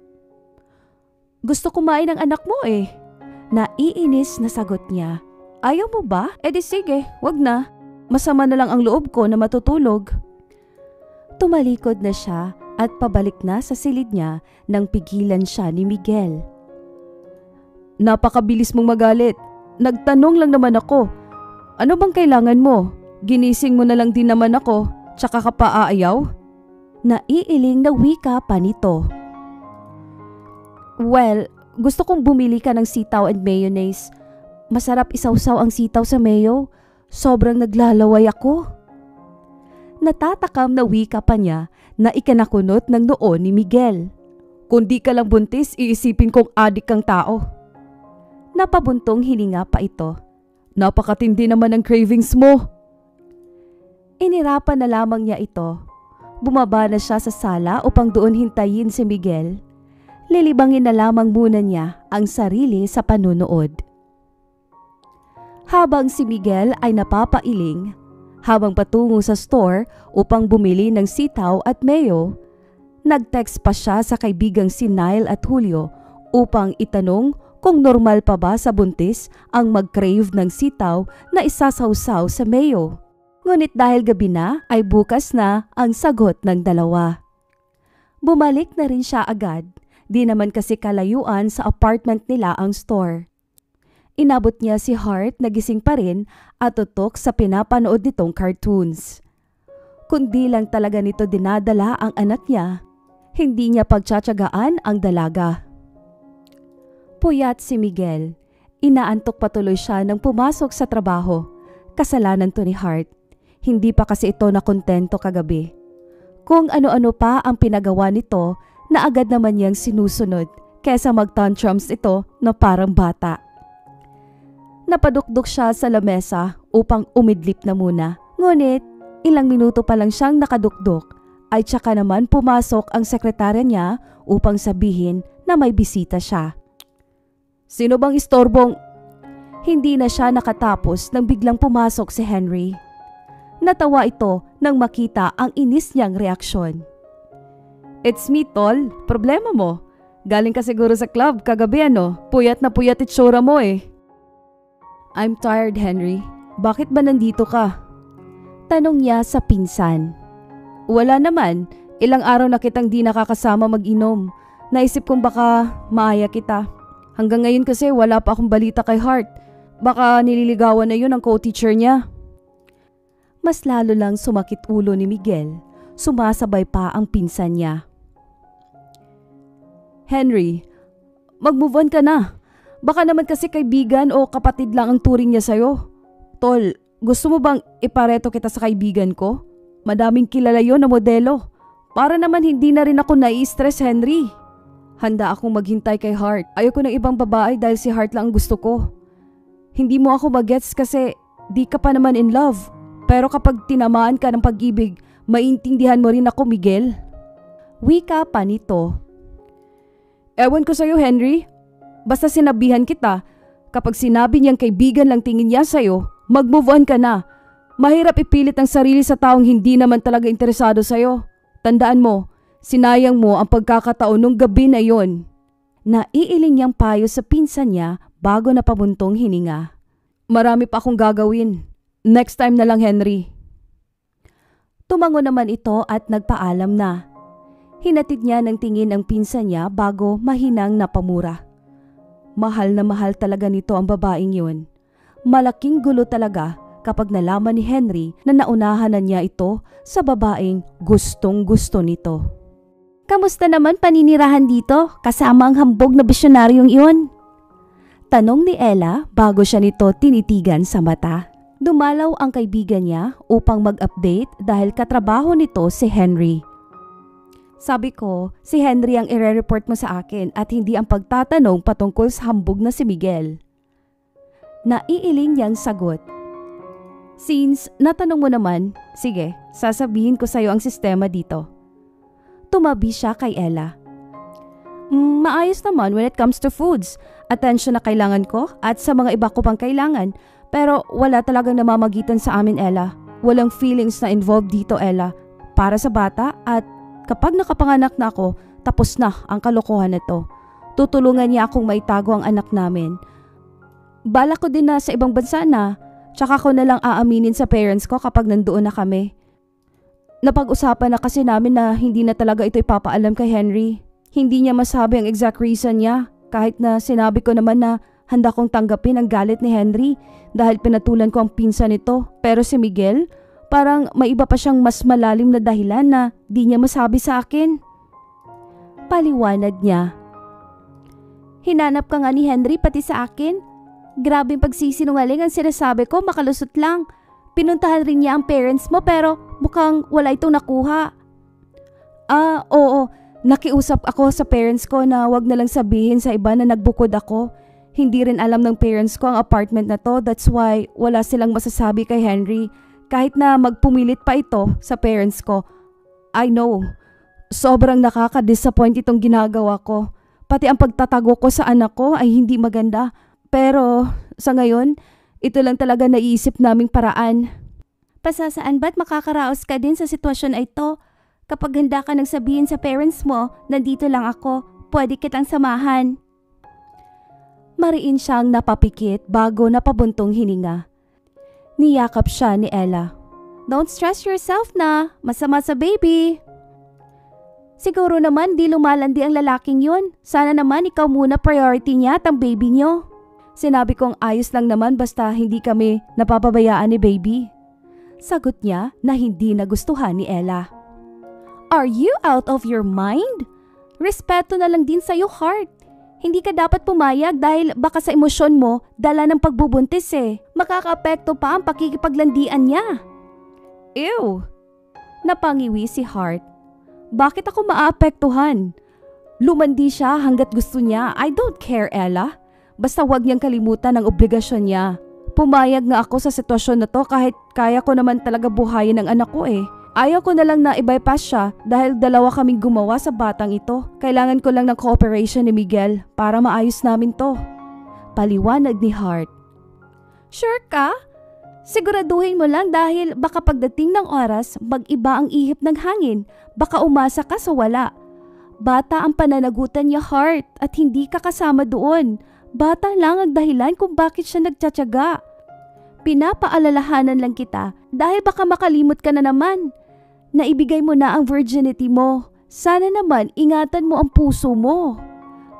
Gusto kumain ng anak mo eh. Naiinis na sagot niya. Ayaw mo ba? Eh di sige, wag na. Masama na lang ang loob ko na matutulog. Tumalikod na siya at pabalik na sa silid niya nang pigilan siya ni Miguel. Napakabilis mong magalit. Nagtanong lang naman ako. Ano bang kailangan mo? Ginising mo na lang din naman ako, tsaka ka pa aayaw? Naiiling na wika pa nito. Well, gusto kong bumili ka ng sitaw and mayonnaise. Masarap isawsaw ang sitaw sa mayo. Sobrang naglalaway ako. Natatakam na wika pa niya na ikanakunot ng noo ni Miguel. Kung di ka lang buntis, iisipin kong adik kang tao. Napabuntong hininga pa ito. Napakatindi naman ang cravings mo. Inirapan na lamang niya ito. Bumaba na siya sa sala upang doon hintayin si Miguel. Lilibangin na lamang muna niya ang sarili sa panunood. Habang si Miguel ay napapailing, habang patungo sa store upang bumili ng sitaw at mayo, nag-text pa siya sa kaibigang si Nile at Julio upang itanong kung normal pa ba sa buntis ang mag-crave ng sitaw na isasawsaw sa mayo. Ngunit dahil gabi na ay bukas na ang sagot ng dalawa. Bumalik na rin siya agad, di naman kasi kalayuan sa apartment nila ang store. Inabot niya si Hart na gising pa rin at tutok sa pinapanood nitong cartoons. Kundi lang talaga nito dinadala ang anak niya, hindi niya pagtsatsagaan ang dalaga. Puyat si Miguel. Inaantok patuloy siya nang pumasok sa trabaho. Kasalanan to ni Hart. Hindi pa kasi ito nakontento kagabi. Kung ano-ano pa ang pinagawa nito na agad naman niyang sinusunod kesa mag-tantrums ito na parang bata. Napadukdok siya sa lamesa upang umidlip na muna. Ngunit ilang minuto pa lang siyang nakadukdok ay tsaka naman pumasok ang sekretarya niya upang sabihin na may bisita siya. Sino bang istorbong? Hindi na siya nakatapos nang biglang pumasok si Henry. Natawa ito nang makita ang inis niyang reaksyon. It's me, tol. Problema mo. Galing ka siguro sa club kagabi Puyat na puyat itsura mo eh. I'm tired, Henry. Bakit ba nandito ka? Tanong niya sa pinsan. Wala naman. Ilang araw na kitang di nakakasama mag-inom. Naisip kong baka maaya kita. Hanggang ngayon kasi wala pa akong balita kay Hart. Baka nililigawan na yun ang co-teacher niya. Mas lalo lang sumakit ulo ni Miguel. Sumasabay pa ang pinsan niya. Henry, mag-move on ka na. Baka naman kasi kaibigan o kapatid lang ang turing niya sa'yo. Tol, gusto mo bang ipareto kita sa kaibigan ko? Madaming kilala yon na modelo. Para naman hindi na rin ako nai-stress, Henry. Handa akong maghintay kay Hart. Ayoko ng ibang babae dahil si Hart lang ang gusto ko. Hindi mo ako magets kasi di ka pa naman in love. Pero kapag tinamaan ka ng pag-ibig, maintindihan mo rin ako, Miguel. Wika pa nito. Ewan ko sa'yo, Henry. Basta sinabihan kita, kapag sinabi niyang kaibigan lang tingin niya sa'yo, mag-move on ka na. Mahirap ipilit ang sarili sa taong hindi naman talaga interesado sa'yo. Tandaan mo, sinayang mo ang pagkakataon nung gabi na yon. Naiiling niyang payo sa pinsan niya bago napabuntong hininga. Marami pa akong gagawin. Next time na lang, Henry. Tumango naman ito at nagpaalam na. Hinatid niya ng tingin ang pinsan niya bago mahinang napamura. Mahal na mahal talaga nito ang babaeng yun. Malaking gulo talaga kapag nalaman ni Henry na naunahan na niya ito sa babaeng gustong-gusto nito. Kamusta naman paninirahan dito kasama ang hambog na bisyonaryong iyon? Tanong ni Ella bago siya nito tinitigan sa mata. Dumalaw ang kaibigan niya upang mag-update dahil katrabaho nito si Henry. Sabi ko, si Henry ang ire-report mo sa akin at hindi ang pagtatanong patungkol sa hambog na si Miguel. Naiiling niyang sagot. Since natanong mo naman, sige, sasabihin ko sa'yo ang sistema dito. Tumabi siya kay Ella. Maayos naman when it comes to foods. Atensyon na kailangan ko at sa mga iba ko pang kailangan. Pero wala talagang namamagitan sa amin, Ella. Walang feelings na involved dito, Ella. Para sa bata at kapag nakapanganak na ako, tapos na ang kalokohan nito. Tutulungan niya akong maitago ang anak namin. Bala ko din na sa ibang bansa na, tsaka ko na lang aaminin sa parents ko kapag nandoon na kami. Napag-usapan na kasi namin na hindi na talaga ito ipapaalam kay Henry. Hindi niya masabi ang exact reason niya kahit na sinabi ko naman na handa kong tanggapin ang galit ni Henry dahil pinatulan ko ang pinsan nito. Pero si Miguel, parang may iba pa siyang mas malalim na dahilan na di niya masabi sa akin. Paliwanag niya. Hinanap ka nga ni Henry pati sa akin? Grabing pagsisinungaling ang sinasabi ko, makalusot lang. Pinuntahan rin niya ang parents mo pero mukhang wala itong nakuha. Oo. Nakiusap ako sa parents ko na wag na lang sabihin sa iba na nagbukod ako. Hindi rin alam ng parents ko ang apartment na to, that's why wala silang masasabi kay Henry. Kahit na magpumilit pa ito sa parents ko. I know, sobrang nakaka-disappoint itong ginagawa ko. Pati ang pagtatago ko sa anak ko ay hindi maganda. Pero sa ngayon, ito lang talaga naiisip naming paraan. Pasasaan ba't makakaraos ka din sa sitwasyon na ito? Kapag handa ka nang sabihin sa parents mo, nandito lang ako, pwede kitang samahan. Mariin siyang napapikit bago napabuntong hininga. Niyakap siya ni Ella. Don't stress yourself na, masama sa baby. Siguro naman di lumalandi ang lalaking yun. Sana naman ikaw muna priority niya at ang baby niyo. Sinabi kong ayos lang naman basta hindi kami napapabayaan ni baby. Sagot niya na hindi nagustuhan ni Ella. Are you out of your mind? Respeto na lang din sa'yo, Hart. Hindi ka dapat pumayag dahil baka sa emosyon mo dala ng pagbubuntis eh. Makakaapekto pa ang pakikipaglandian niya. Ew! Napangiwi si Hart. Bakit ako maapektuhan? Lumandi siya hanggat gusto niya. I don't care, Ella. Basta wag niyang kalimutan ang obligasyon niya. Pumayag nga ako sa sitwasyon na to kahit kaya ko naman talaga buhayin ang anak ko eh. Ayaw ko na lang na i-bypass siya dahil dalawa kaming gumawa sa batang ito. Kailangan ko lang ng cooperation ni Miguel para maayos namin to. Paliwanag ni Hart. Sure ka? Siguraduhin mo lang dahil baka pagdating ng oras, mag-iba ang ihip ng hangin. Baka umasa ka sa wala. Bata ang pananagutan niya, Hart, at hindi ka kasama doon. Bata lang ang dahilan kung bakit siya nagtsatsaga. Pinapaalalahanan lang kita dahil baka makalimot ka na naman. Naibigay mo na ang virginity mo. Sana naman ingatan mo ang puso mo.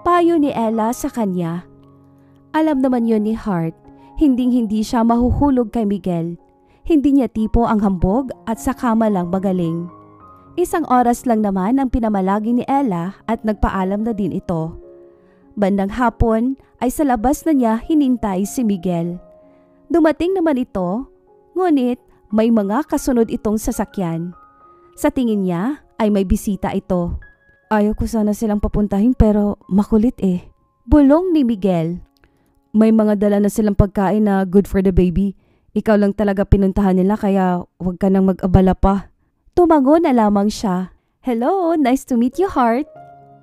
Payo ni Ella sa kanya. Alam naman yon ni Hart. Hinding-hindi siya mahuhulog kay Miguel. Hindi niya tipo ang hambog at sa kama lang magaling. Isang oras lang naman ang pinamalagi ni Ella at nagpaalam na din ito. Bandang hapon ay sa labas na niya hinintay si Miguel. Dumating naman ito, ngunit may mga kasunod itong sasakyan. Sa tingin niya ay may bisita ito. Ayaw ko sana silang papuntahin pero makulit eh. Bulong ni Miguel. May mga dala na silang pagkain na good for the baby. Ikaw lang talaga pinuntahan nila kaya huwag ka nang mag-abala pa. Tumango na lamang siya. Hello, nice to meet you, Hart.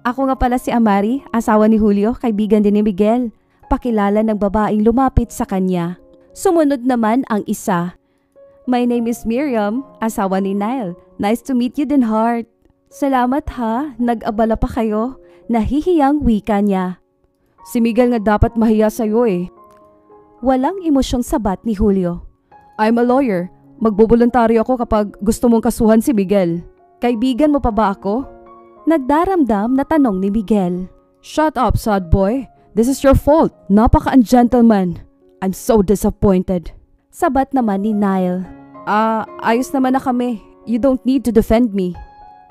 Ako nga pala si Amari, asawa ni Julio, kaibigan din ni Miguel. Pakilala ng babaeng lumapit sa kanya. Sumunod naman ang isa. My name is Miriam, asawa ni Nile. Nice to meet you din, Hart. Salamat ha, nag-abala pa kayo. Nahihiyang wika niya. Si Miguel nga dapat mahiya sa'yo eh. Walang emosyong sabat ni Julio. I'm a lawyer. Magboboluntaryo ako kapag gusto mong kasuhan si Miguel. Kaibigan mo pa ba ako? Nagdaramdam na tanong ni Miguel. Shut up, sad boy. This is your fault. Napaka-ungentleman. I'm so disappointed. Sabat naman ni Nile. Ayos naman na kami. You don't need to defend me.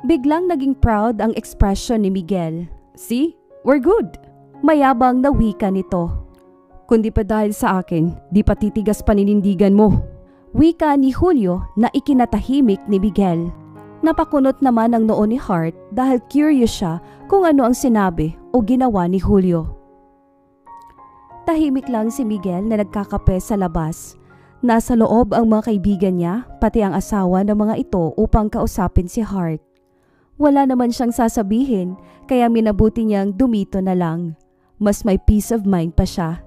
Biglang naging proud ang ekspresyon ni Miguel. See? We're good. Mayabang na wika nito. Kundi pa dahil sa akin, di pa titigas paninindigan mo. Wika ni Julio na ikinatahimik ni Miguel. Napakunot naman ang noo ni Hart dahil curious siya kung ano ang sinabi o ginawa ni Julio. Tahimik lang si Miguel na nagkakape sa labas. Nasa loob ang mga kaibigan niya, pati ang asawa ng mga ito upang kausapin si Hart. Wala naman siyang sasabihin kaya minabuti niyang dumito na lang. Mas may peace of mind pa siya.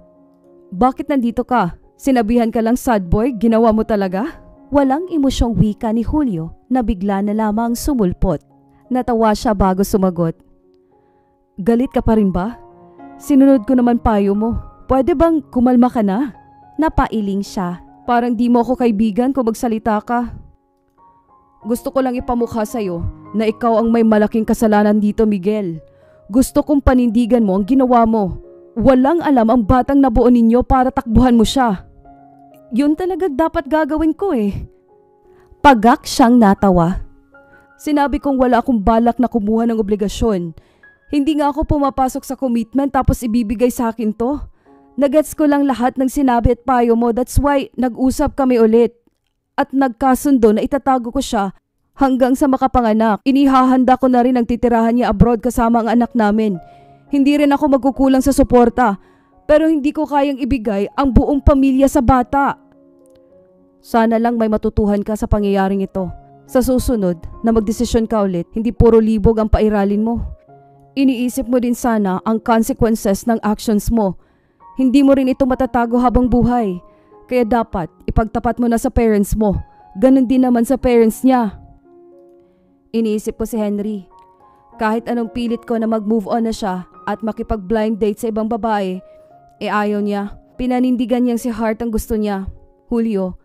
Bakit nandito ka? Sinabihan ka lang, sad boy, ginawa mo talaga? Walang emosyong wika ni Julio na bigla na lamang sumulpot. Natawa siya bago sumagot. Galit ka pa rin ba? Sinunod ko naman payo mo. Pwede bang kumalma ka na? Napailing siya. Parang di mo ako kaibigan kung magsalita ka. Gusto ko lang ipamukha sa'yo na ikaw ang may malaking kasalanan dito, Miguel. Gusto kong panindigan mo ang ginawa mo. Walang alam ang batang nabuo ninyo para takbuhan mo siya. Yun talaga dapat gagawin ko eh. Pagak siyang natawa. Sinabi kong wala akong balak na kumuha ng obligasyon. Hindi nga ako pumapasok sa commitment tapos ibibigay sa akin to. Nagets ko lang lahat ng sinabi at payo mo, that's why nag-usap kami ulit. At nagkasundo na itatago ko siya hanggang sa makapanganak. Inihahanda ko na rin ang titirahan niya abroad kasama ang anak namin. Hindi rin ako magkukulang sa suporta, pero hindi ko kayang ibigay ang buong pamilya sa bata. Sana lang may matutuhan ka sa pangyayaring ito. Sa susunod na magdesisyon ka ulit, hindi puro libog ang pairalin mo. Iniisip mo din sana ang consequences ng actions mo. Hindi mo rin ito matatago habang buhay. Kaya dapat ipagtapat mo na sa parents mo. Ganon din naman sa parents niya. Iniisip ko si Henry. Kahit anong pilit ko na mag-move on na siya at makipag-blind date sa ibang babae, ayaw niya. Pinanindigan niyang si Hart ang gusto niya. Julio,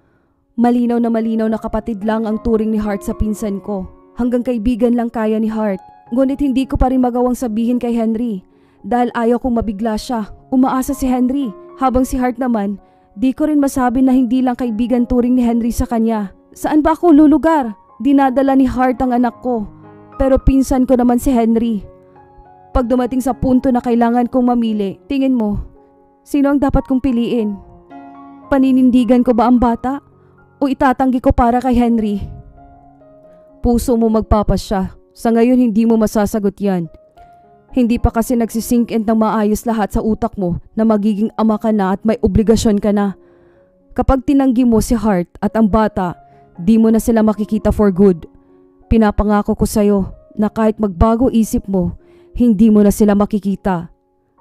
malinaw na kapatid lang ang turing ni Hart sa pinsan ko. Hanggang kaibigan lang kaya ni Hart. Ngunit hindi ko pa rin magawang sabihin kay Henry. Dahil ayaw kong mabigla siya. Umaasa si Henry. Habang si Hart naman, di ko rin masabi na hindi lang kaibigan turing ni Henry sa kanya. Saan ba ako lulugar? Dinadala ni Hart ang anak ko. Pero pinsan ko naman si Henry. Pag dumating sa punto na kailangan kong mamili, tingin mo, sino ang dapat kong piliin? Paninindigan ko ba ang bata? O itatanggi ko para kay Henry? Puso mo magpapasya. Sa ngayon hindi mo masasagot yan. Hindi pa kasi nagsisink in ng maayos lahat sa utak mo na magiging ama ka na at may obligasyon ka na. Kapag tinanggi mo si Hart at ang bata, di mo na sila makikita for good. Pinapangako ko sa'yo na kahit magbago isip mo, hindi mo na sila makikita.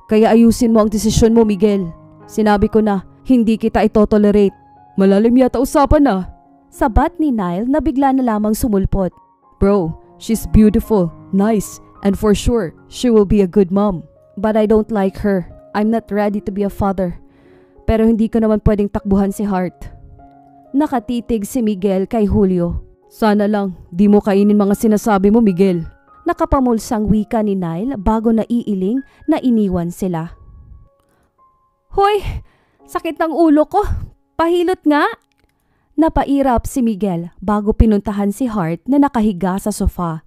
Kaya ayusin mo ang desisyon mo, Miguel. Sinabi ko na, hindi kita itotolerate. Malalim yata usapan na. Sabat ni Nile na bigla na lamang sumulpot. Bro, she's beautiful, nice, and for sure, she will be a good mom. But I don't like her. I'm not ready to be a father. Pero hindi ko naman pwedeng takbuhan si Hart. Nakatitig si Miguel kay Julio. Sana lang, di mo kainin mga sinasabi mo, Miguel. Nakapamulsang wika ni Nile bago naiiling na iniwan sila. Hoy! Sakit ng ulo ko! Pahilot nga! Napairap si Miguel bago pinuntahan si Hart na nakahiga sa sofa.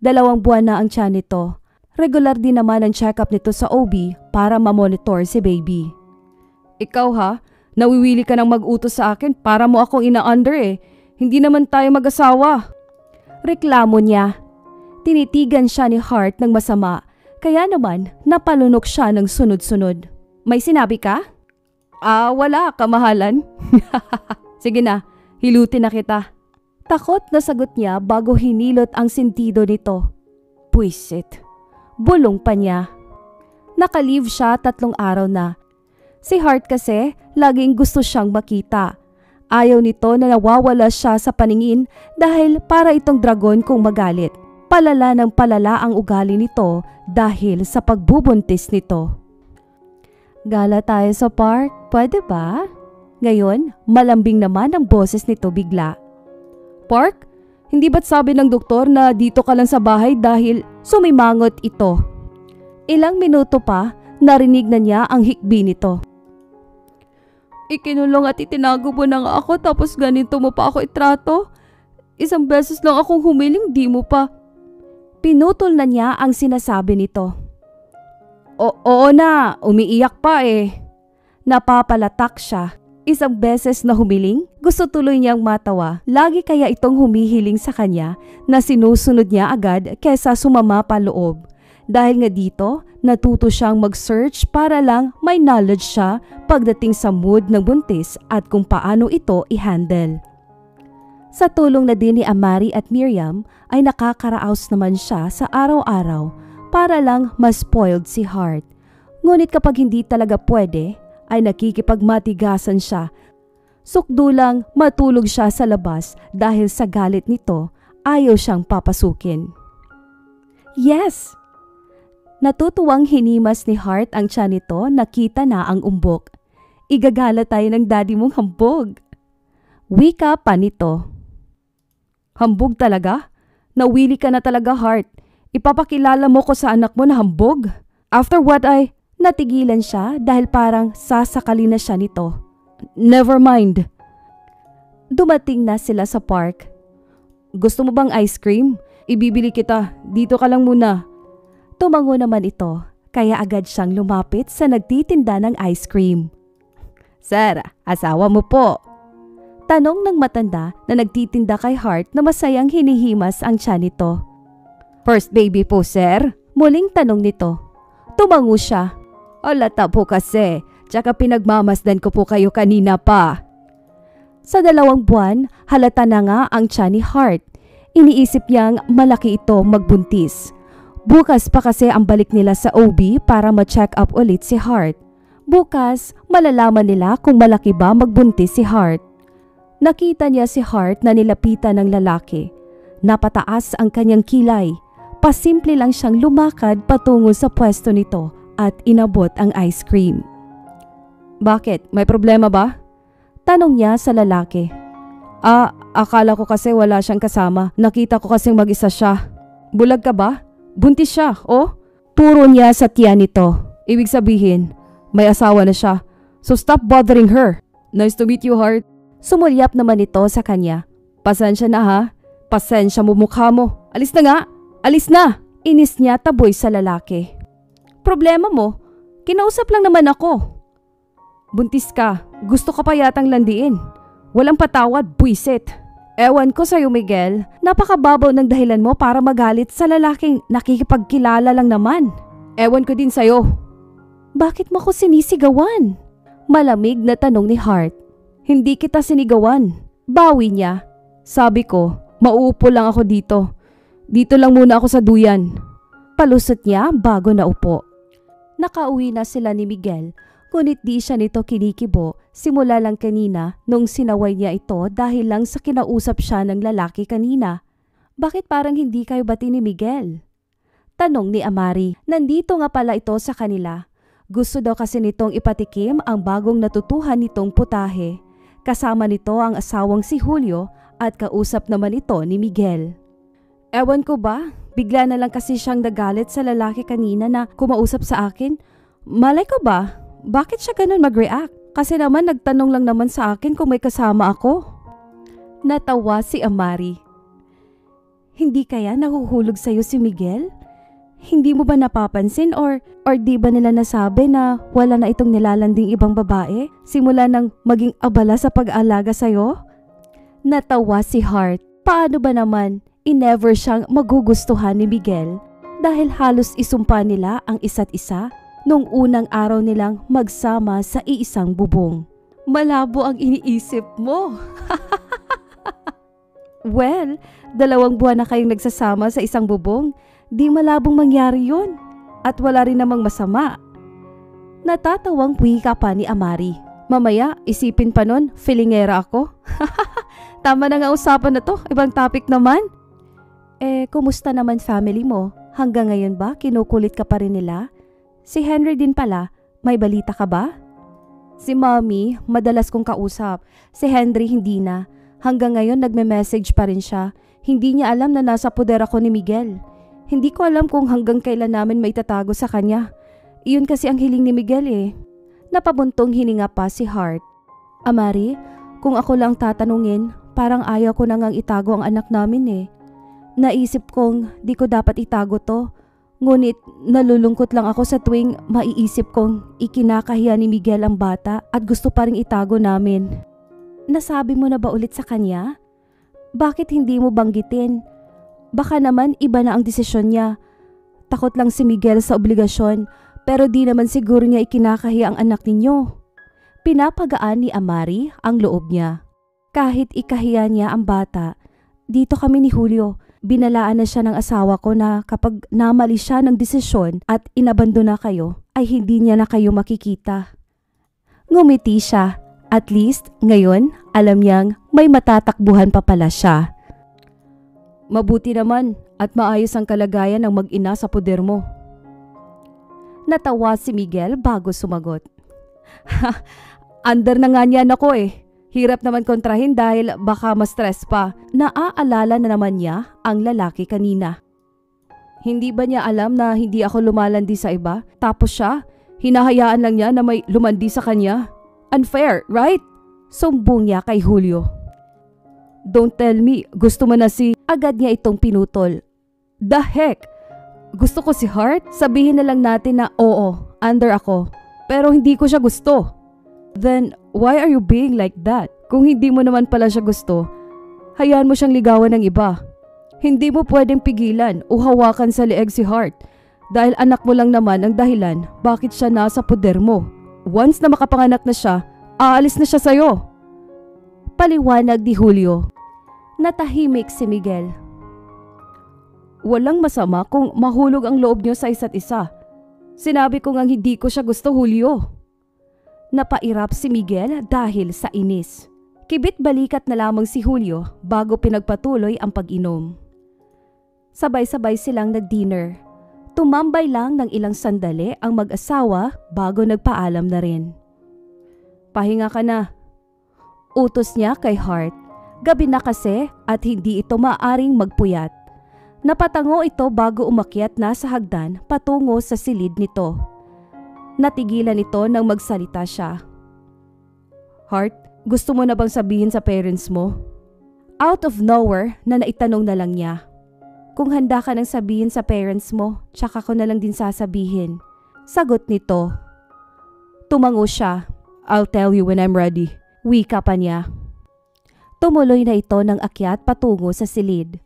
2 buwan na ang tiyan nito. Regular din naman ang check-up nito sa OB para mamonitor si baby. Ikaw ha? Nawiwili ka nang mag-utos sa akin para mo akong ina-under eh. Hindi naman tayo mag-asawa. Reklamo niya. Tinitigan siya ni Hart ng masama, kaya naman napalunok siya ng sunod-sunod. May sinabi ka? Wala, kamahalan. Sige na, hilutin na kita. Takot na sagot niya bago hinilot ang sentido nito. Puwisit. Bulong pa niya. Nakalive siya 3 araw na. Si Hart kasi laging gusto siyang makita. Ayaw nito na nawawala siya sa paningin dahil para itong dragon kung magalit. Palala ng palala ang ugali nito dahil sa pagbubuntis nito. Gala tayo sa park, pwede ba? Ngayon, malambing naman ang boses nito bigla. Park? Hindi ba't sabi ng doktor na dito ka lang sa bahay dahil sumimangot ito? Ilang minuto pa, narinig na niya ang hikbi nito. Ikinulong at itinago mo na nga ako tapos ganito mo pa ako itrato? Isang beses lang akong humiling, di mo pa. Pinutol na niya ang sinasabi nito. Oo na, umiiyak pa eh. Napapalatak siya. Isang beses na humiling, gusto tuloy niyang matawa. Lagi kaya itong humihiling sa kanya na sinusunod niya agad kaysa sumama pa loob. Dahil nga dito, natuto siyang mag-search para lang may knowledge siya pagdating sa mood ng buntis at kung paano ito i-handle. Sa tulong na din ni Amari at Miriam ay nakakaraos naman siya sa araw-araw para lang ma-spoiled si Hart. Ngunit kapag hindi talaga pwede, ay nakikipagmatigasan siya. Sukdulang matulog siya sa labas dahil sa galit nito, ayaw siyang papasukin. Yes! Natutuwang hinimas ni Hart ang tiyan nito, nakita na ang umbok. Igagala tayo ng daddy mong hambog. Wika pa nito. Hambog talaga? Nawili ka na talaga, Hart. Ipapakilala mo ko sa anak mo na hambog? After what Natigilan siya dahil parang sasakali na siya nito. Never mind. Dumating na sila sa park. Gusto mo bang ice cream? Ibibili kita. Dito ka lang muna. Tumango naman ito, kaya agad siyang lumapit sa nagtitinda ng ice cream. Sir, asawa mo po. Tanong ng matanda na nagtitinda kay Hart na masayang hinihimas ang tiyan nito. First baby po, sir? Muling tanong nito. Tumango siya. Alata po kasi, tsaka pinagmamasdan ko po kayo kanina pa. Sa 2 buwan, halata na nga ang tiyan ni Hart. Iniisip niyang malaki ito magbuntis. Bukas pa kasi ang balik nila sa OB para ma-check up ulit si Hart. Bukas, malalaman nila kung malaki ba magbuntis si Hart. Nakita niya si Hart na nilapitan ng lalaki. Napataas ang kanyang kilay. Pasimple lang siyang lumakad patungo sa pwesto nito at inabot ang ice cream. Bakit? May problema ba? Tanong niya sa lalaki. Akala ko kasi wala siyang kasama. Nakita ko kasing mag-isa siya. Bulag ka ba? Buntis siya, oh? Turo niya sa tiyan nito. Ibig sabihin, may asawa na siya. So stop bothering her. Nice to meet you, Hart. Sumulyap naman ito sa kanya. Pasensya na ha. Pasensya mo mukha mo. Alis na nga. Alis na. Inis niya taboy sa lalaki. Problema mo? Kinausap lang naman ako. Buntis ka. Gusto ka pa yatang landiin. Walang patawad, buisit. Ewan ko sa'yo, Miguel. Napakababaw ng dahilan mo para magalit sa lalaking nakikipagkilala lang naman. Ewan ko din sa'yo. Bakit mo ko sinisigawan? Malamig na tanong ni Hart. Hindi kita sinigawan. Bawi niya. Sabi ko, mauupo lang ako dito. Dito lang muna ako sa duyan. Palusot niya bago naupo. Nakauwi na sila ni Miguel, ngunit di siya nito kinikibo simula lang kanina nung sinaway niya ito dahil lang sa kinausap siya ng lalaki kanina. Bakit parang hindi kayo bati ni Miguel? Tanong ni Amari. Nandito nga pala ito sa kanila. Gusto daw kasi nitong ipatikim ang bagong natutuhan nitong putahe. Kasama nito ang asawang si Julio at kausap naman ito ni Miguel. Ewan ko ba? Bigla na lang kasi siyang nagalit sa lalaki kanina na kumausap sa akin. Malay ko ba? Bakit siya ganun mag-react? Kasi naman nagtanong lang naman sa akin kung may kasama ako. Natawa si Amari. Hindi kaya nahuhulog sa'yo si Miguel? Hindi mo ba napapansin or di ba nila nasabi na wala na itong nilalanding ibang babae simula nang maging abala sa pag-aalaga sa'yo? Natawa si Hart. Paano ba naman? Never siyang magugustuhan ni Miguel dahil halos isumpa nila ang isa't isa nung unang araw nilang magsama sa iisang bubong. Malabo ang iniisip mo. Well, 2 buwan na kayong nagsasama sa isang bubong, di malabong mangyari yun. At wala rin namang masama. Natatawang wika pa ni Amari. Mamaya, isipin pa nun, feelingera ako. Tama na nga usapan na to, ibang topic naman. Kumusta naman family mo? Hanggang ngayon ba kinukulit ka pa rin nila? Si Henry din pala, may balita ka ba? Si Mommy, madalas kong kausap. Si Henry hindi na. Hanggang ngayon nagme-message pa rin siya. Hindi niya alam na nasa poder ako ni Miguel. Hindi ko alam kung hanggang kailan namin may tatago sa kanya. Iyon kasi ang hiling ni Miguel eh. Napabuntong hininga pa si Hart. Amari, kung ako lang tatanungin, parang ayaw ko na ngang itago ang anak namin eh. Naisip kong di ko dapat itago to. Ngunit nalulungkot lang ako sa tuwing maiisip kong ikinakahiya ni Miguel ang bata at gusto pa ring itago namin. Nasabi mo na ba ulit sa kanya? Bakit hindi mo banggitin? Baka naman iba na ang desisyon niya. Takot lang si Miguel sa obligasyon pero di naman siguro niya ikinakahiya ang anak ninyo. Pinapagaan ni Amari ang loob niya. Kahit ikahiya niya ang bata, dito kami ni Julio. Binalaan na siya ng asawa ko na kapag namali siya ng desisyon at inabandona kayo, ay hindi niya na kayo makikita. Ngumiti siya. At least, ngayon, alam niyang may matatakbuhan pa pala siya. Mabuti naman at maayos ang kalagayan ng mag-ina sa poder mo. Natawa si Miguel bago sumagot. Under na nga niyan ako eh. Hirap naman kontrahin dahil baka ma-stress pa. Naaalala na naman niya ang lalaki kanina. Hindi ba niya alam na hindi ako lumalandi sa iba? Tapos siya, hinahayaan lang niya na may lumandi sa kanya. Unfair, right? Sumbong niya kay Julio. Don't tell me, gusto mo na si... Agad niya itong pinutol. The heck? Gusto ko si Hart? Sabihin na lang natin na oo, under ako. Pero hindi ko siya gusto. Then, why are you being like that? Kung hindi mo naman pala siya gusto, hayaan mo siyang ligawan ng iba. Hindi mo pwedeng pigilan o hawakan sa leeg si Hart dahil anak mo lang naman ang dahilan bakit siya nasa poder mo. Once na makapanganak na siya, aalis na siya sa'yo. Paliwanag ni Julio. Natahimik si Miguel. Walang masama kung mahulog ang loob niyo sa isa't isa. Sinabi ko ngang hindi ko siya gusto, Julio. Napairap si Miguel dahil sa inis. Kibit-balikat na lamang si Julio bago pinagpatuloy ang pag-inom. Sabay-sabay silang nag-dinner. Tumambay lang ng ilang sandali ang mag-asawa bago nagpaalam na rin. Pahinga ka na. Utos niya kay Hart. Gabi na kasi at hindi ito maaring magpuyat. Napatango ito bago umakyat na sa hagdan patungo sa silid nito. Natigilan ito nang magsalita siya. Hart, gusto mo na bang sabihin sa parents mo? Out of nowhere na naitanong na lang niya. Kung handa ka nang sabihin sa parents mo, tsaka ko na lang din sasabihin. Sagot nito. Tumango siya. I'll tell you when I'm ready. Wika pa niya. Tumuloy na ito ng akyat patungo sa silid.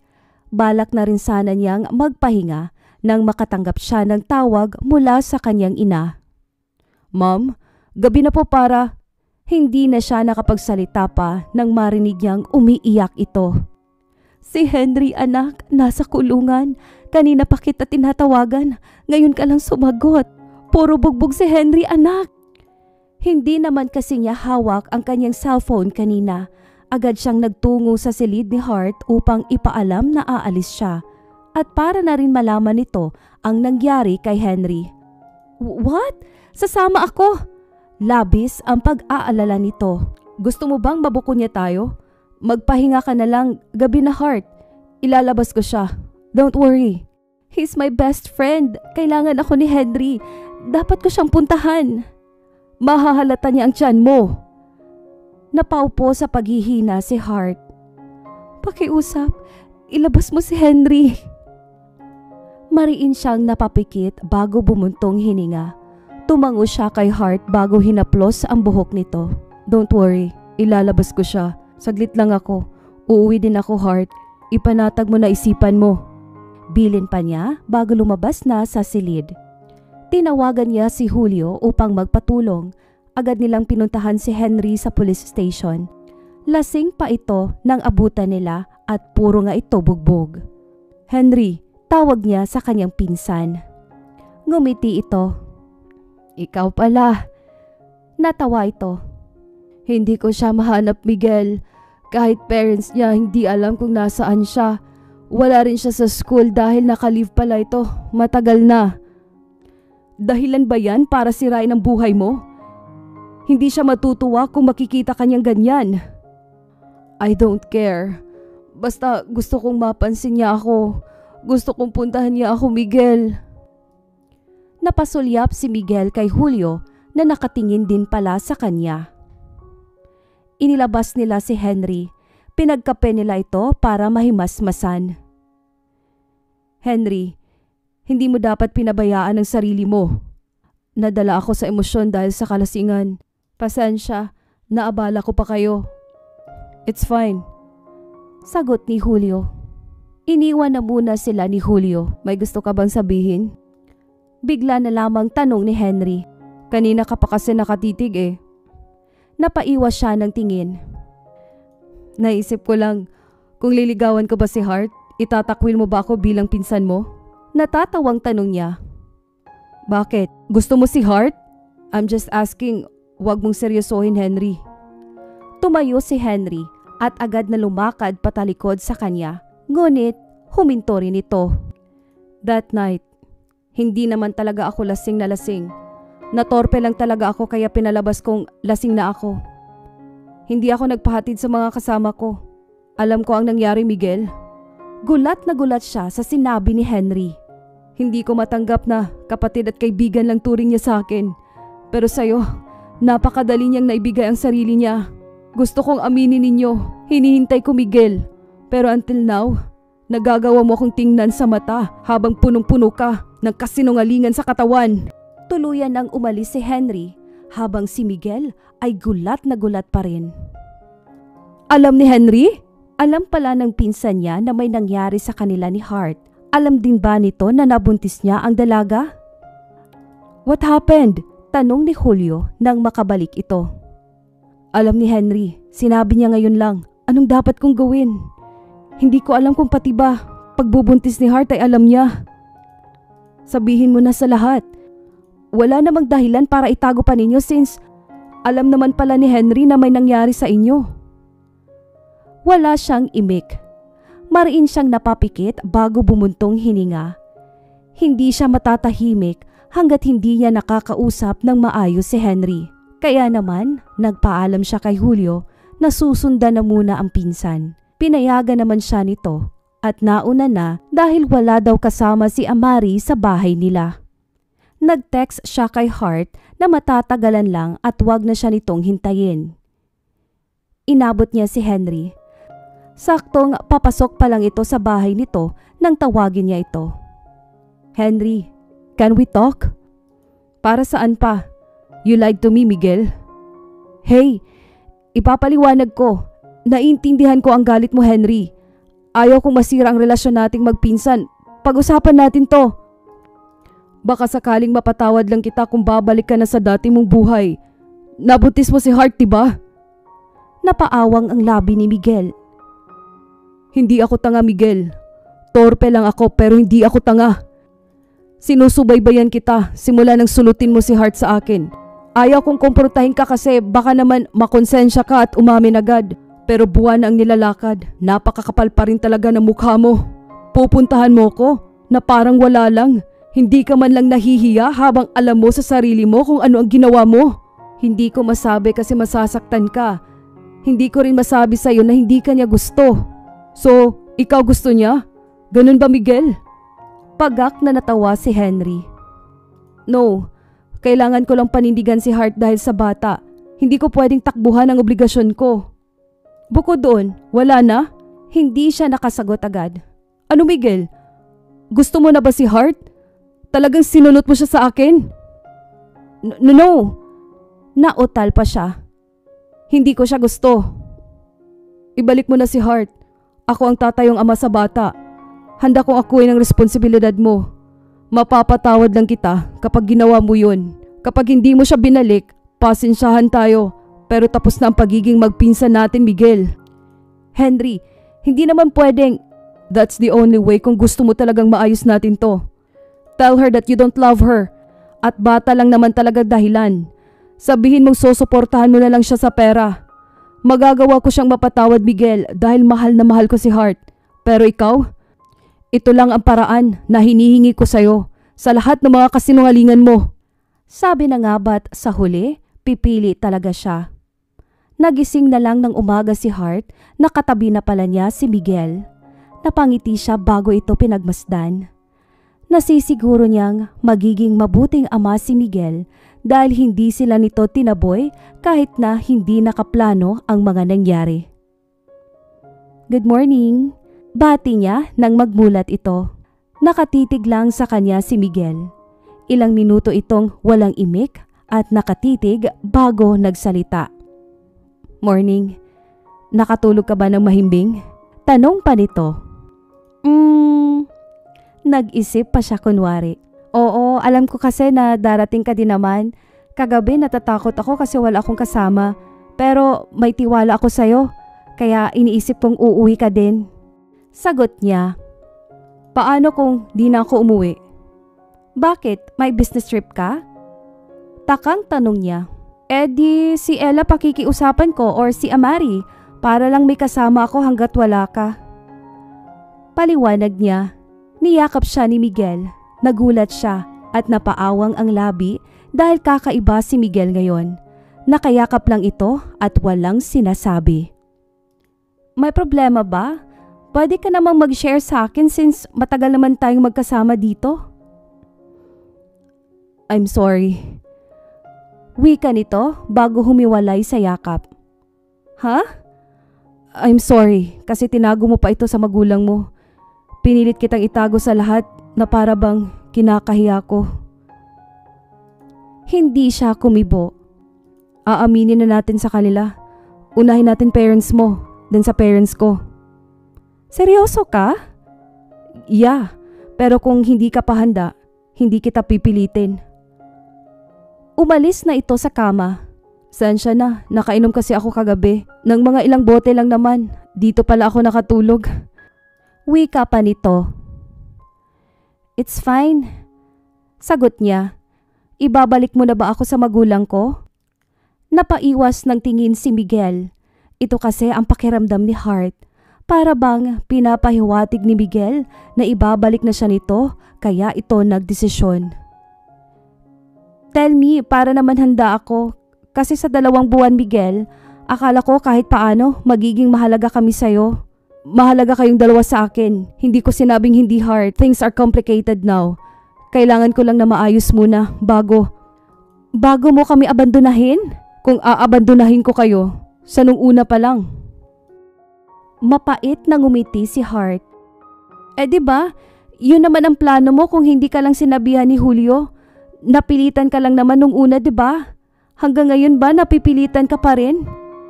Balak na rin sana niyang magpahinga nang makatanggap siya ng tawag mula sa kanyang ina. Ma'am, gabi na po para... Hindi na siya nakapagsalita pa nang marinig niyang umiiyak ito. Si Henry anak, nasa kulungan. Kanina pa kita tinatawagan. Ngayon ka lang sumagot. Puro bugbog si Henry anak. Hindi naman kasi niya hawak ang kanyang cellphone kanina. Agad siyang nagtungo sa silid ni Hart upang ipaalam na aalis siya. At para na rin malaman nito ang nangyari kay Henry. What? Sasama ako? Labis ang pag-aalala nito. Gusto mo bang mabuko niya tayo? Magpahinga ka na lang, gabi na Hart. Ilalabas ko siya. Don't worry. He's my best friend. Kailangan ako ni Henry. Dapat ko siyang puntahan. Mahahalata niya ang tiyan mo. Napaupo sa paghihina si Hart. Pakiusap, ilabas mo si Henry. Mariin siyang napapikit bago bumuntong hininga. Tumango siya kay Hart bago hinaplos ang buhok nito. Don't worry, ilalabas ko siya. Saglit lang ako. Uuwi din ako, Hart. Ipanatag mo na isipan mo. Bilin pa niya bago lumabas na sa silid. Tinawagan niya si Julio upang magpatulong. Agad nilang pinuntahan si Henry sa police station. Lasing pa ito nang abutan nila at puro nga ito bugbog. Henry, tawag niya sa kanyang pinsan. Ngumiti ito. Ikaw pala. Natawa ito. Hindi ko siya mahanap, Miguel. Kahit parents niya hindi alam kung nasaan siya. Wala rin siya sa school dahil naka-leave pala ito. Matagal na. Dahilan ba yan para sirain ang buhay mo? Hindi siya matutuwa kung makikita kanyang ganyan. I don't care. Basta gusto kong mapansin niya ako. Gusto kong puntahan niya ako, Miguel. Napasulyap si Miguel kay Julio na nakatingin din pala sa kanya. Inilabas nila si Henry. Pinagkape nila ito para mahimasmasan. Henry, hindi mo dapat pinabayaan ang sarili mo. Nadala ako sa emosyon dahil sa kalasingan. Pasensya, naabala ko pa kayo. It's fine. Sagot ni Julio. Iniwan na muna sila ni Julio. May gusto ka bang sabihin? Bigla na lamang tanong ni Henry. Kanina ka pa kasi nakatitig eh. Napaiwas siya ng tingin. Naisip ko lang, kung liligawan ko ba si Hart, itatakwil mo ba ako bilang pinsan mo? Natatawang tanong niya. Bakit? Gusto mo si Hart? I'm just asking, wag mong seryosohin, Henry. Tumayo si Henry at agad na lumakad patalikod sa kanya. Ngunit huminto rin ito. That night, hindi naman talaga ako lasing na lasing. Natorpe lang talaga ako kaya pinalabas kong lasing na ako. Hindi ako nagpahatid sa mga kasama ko. Alam ko ang nangyari, Miguel. Gulat na gulat siya sa sinabi ni Henry. Hindi ko matanggap na kapatid at kaibigan lang turing niya sa akin. Pero sa'yo, napakadali niyang naibigay ang sarili niya. Gusto kong aminin ninyo, hinihintay ko, Miguel. Pero until now, nagagawa mo akong tingnan sa mata habang punong-puno ka ng kasinungalingan sa katawan. Tuluyan nang umalis si Henry habang si Miguel ay gulat na gulat pa rin. Alam ni Henry? Alam pala ng pinsan niya na may nangyari sa kanila ni Hart. Alam din ba nito na nabuntis niya ang dalaga? What happened? Tanong ni Julio nang makabalik ito. Alam ni Henry, sinabi niya ngayon lang. Anong dapat kong gawin? Hindi ko alam kung pati ba pagbubuntis ni Hart ay alam niya. Sabihin mo na sa lahat. Wala namang dahilan para itago pa ninyo since alam naman pala ni Henry na may nangyari sa inyo. Wala siyang imik. Mariin siyang napapikit bago bumuntong hininga. Hindi siya matatahimik hanggat hindi niya nakakausap ng maayos si Henry. Kaya naman, nagpaalam siya kay Julio na susundan na muna ang pinsan. Pinayagan naman siya nito at nauna na dahil wala daw kasama si Amari sa bahay nila. Nag-text siya kay Hart na matatagalan lang at wag na siya nitong hintayin. Inabot niya si Henry. Saktong papasok pa lang ito sa bahay nito nang tawagin niya ito. Henry, can we talk? Para saan pa? You lied to me, Miguel. Hey, ipapaliwanag ko. Naiintindihan ko ang galit mo, Henry. Ayaw kong masira ang relasyon nating magpinsan. Pag-usapan natin to. Baka sakaling mapatawad lang kita kung babalik ka na sa dati mong buhay. Nabuntis mo si Hart, diba? Napaawang ang labi ni Miguel. Hindi ako tanga, Miguel. Torpe lang ako pero hindi ako tanga. Sinusubaybayan kita simula nang sulutin mo si Hart sa akin. Ayaw kong kumprontahin ka kasi baka naman makonsensya ka at umamin agad. Pero buwan ang nilalakad, napakakapal pa rin talaga ng mukha mo. Pupuntahan mo ko na parang wala lang. Hindi ka man lang nahihiya habang alam mo sa sarili mo kung ano ang ginawa mo. Hindi ko masabi kasi masasaktan ka. Hindi ko rin masabi sa'yo na hindi ka niya gusto. So, ikaw gusto niya? Ganun ba, Miguel? Pagak na natawa si Henry. No, kailangan ko lang panindigan si Hart dahil sa bata. Hindi ko pwedeng takbuhan ang obligasyon ko. Bukod doon, wala na? Hindi siya nakasagot agad. Ano, Miguel? Gusto mo na ba si Hart? Talagang sinunot mo siya sa akin? No. Nautal pa siya. Hindi ko siya gusto. Ibalik mo na si Hart. Ako ang tatayong ama sa bata. Handa kong akuin ang responsibilidad mo. Mapapatawad lang kita kapag ginawa mo yun. Kapag hindi mo siya binalik, pasensyahan tayo. Pero tapos na ang pagiging magpinsan natin, Miguel. Henry, hindi naman pwedeng. That's the only way kung gusto mo talagang maayos natin to. Tell her that you don't love her. At bata lang naman talaga dahilan. Sabihin mong susuportahan mo na lang siya sa pera. Magagawa ko siyang mapatawad, Miguel, dahil mahal na mahal ko si Hart. Pero ikaw? Ito lang ang paraan na hinihingi ko sa'yo sa lahat ng mga kasinungalingan mo. Sabi na nga ba't sa huli, pipili talaga siya. Nagising na lang ng umaga si Hart, nakatabi na pala niya si Miguel. Napangiti siya bago ito pinagmasdan. Nasisiguro niyang magiging mabuting ama si Miguel dahil hindi sila nito tinaboy kahit na hindi nakaplano ang mga nangyari. Good morning, bati niya nang magmulat ito. Nakatitig lang sa kanya si Miguel. Ilang minuto itong walang imik at nakatitig bago nagsalita. Morning, nakatulog ka ba ng mahimbing? Tanong pa nito. Nag-isip pa siya kunwari. Oo, alam ko kasi na darating ka din naman. Kagabi natatakot ako kasi wala akong kasama. Pero may tiwala ako sa'yo. Kaya iniisip kong uuwi ka din. Sagot niya. Paano kung di na ako umuwi? Bakit? May business trip ka? Takang tanong niya. Di si Ella pakikiusapan ko or si Amari para lang may kasama ako hanggat wala ka. Paliwanag niya. Niyakap siya ni Miguel. Nagulat siya at napaawang ang labi dahil kakaiba si Miguel ngayon. Nakayakap lang ito at walang sinasabi. May problema ba? Pwede ka namang mag-share sa akin since matagal naman tayong magkasama dito. I'm sorry. Wika nito bago humiwalay sa yakap. Ha? I'm sorry kasi tinago mo pa ito sa magulang mo. Pinilit kitang itago sa lahat na para bang kinakahiya ko. Hindi siya kumibo. Aaminin na natin sa kanila. Unahin natin parents mo, then sa parents ko. Seryoso ka? Yeah, pero kung hindi ka pa handa, hindi kita pipilitin. Umalis na ito sa kama. Sensya na, nakainom kasi ako kagabi. Nang mga ilang bote lang naman, dito pala ako nakatulog. Wika pa nito. It's fine. Sagot niya. Ibabalik mo na ba ako sa magulang ko? Napaiwas ng tingin si Miguel. Ito kasi ang pakiramdam ni Hart. Para bang pinapahiwatig ni Miguel na ibabalik na siya nito kaya ito nagdesisyon. Tell me, para naman handa ako. Kasi sa 2 buwan, Miguel, akala ko kahit paano magiging mahalaga kami sa'yo. Mahalaga kayong dalawa sa akin. Hindi ko sinabing hindi, Hart. Things are complicated now. Kailangan ko lang na maayos muna bago mo kami abandonahin? Kung aabandonahin ko kayo, sa nung una pa lang. Mapait na ngumiti si Hart. Diba, yun naman ang plano mo kung hindi ka lang sinabihan ni Julio. Napilitan ka lang naman nung una, diba? Hanggang ngayon ba napipilitan ka pa rin?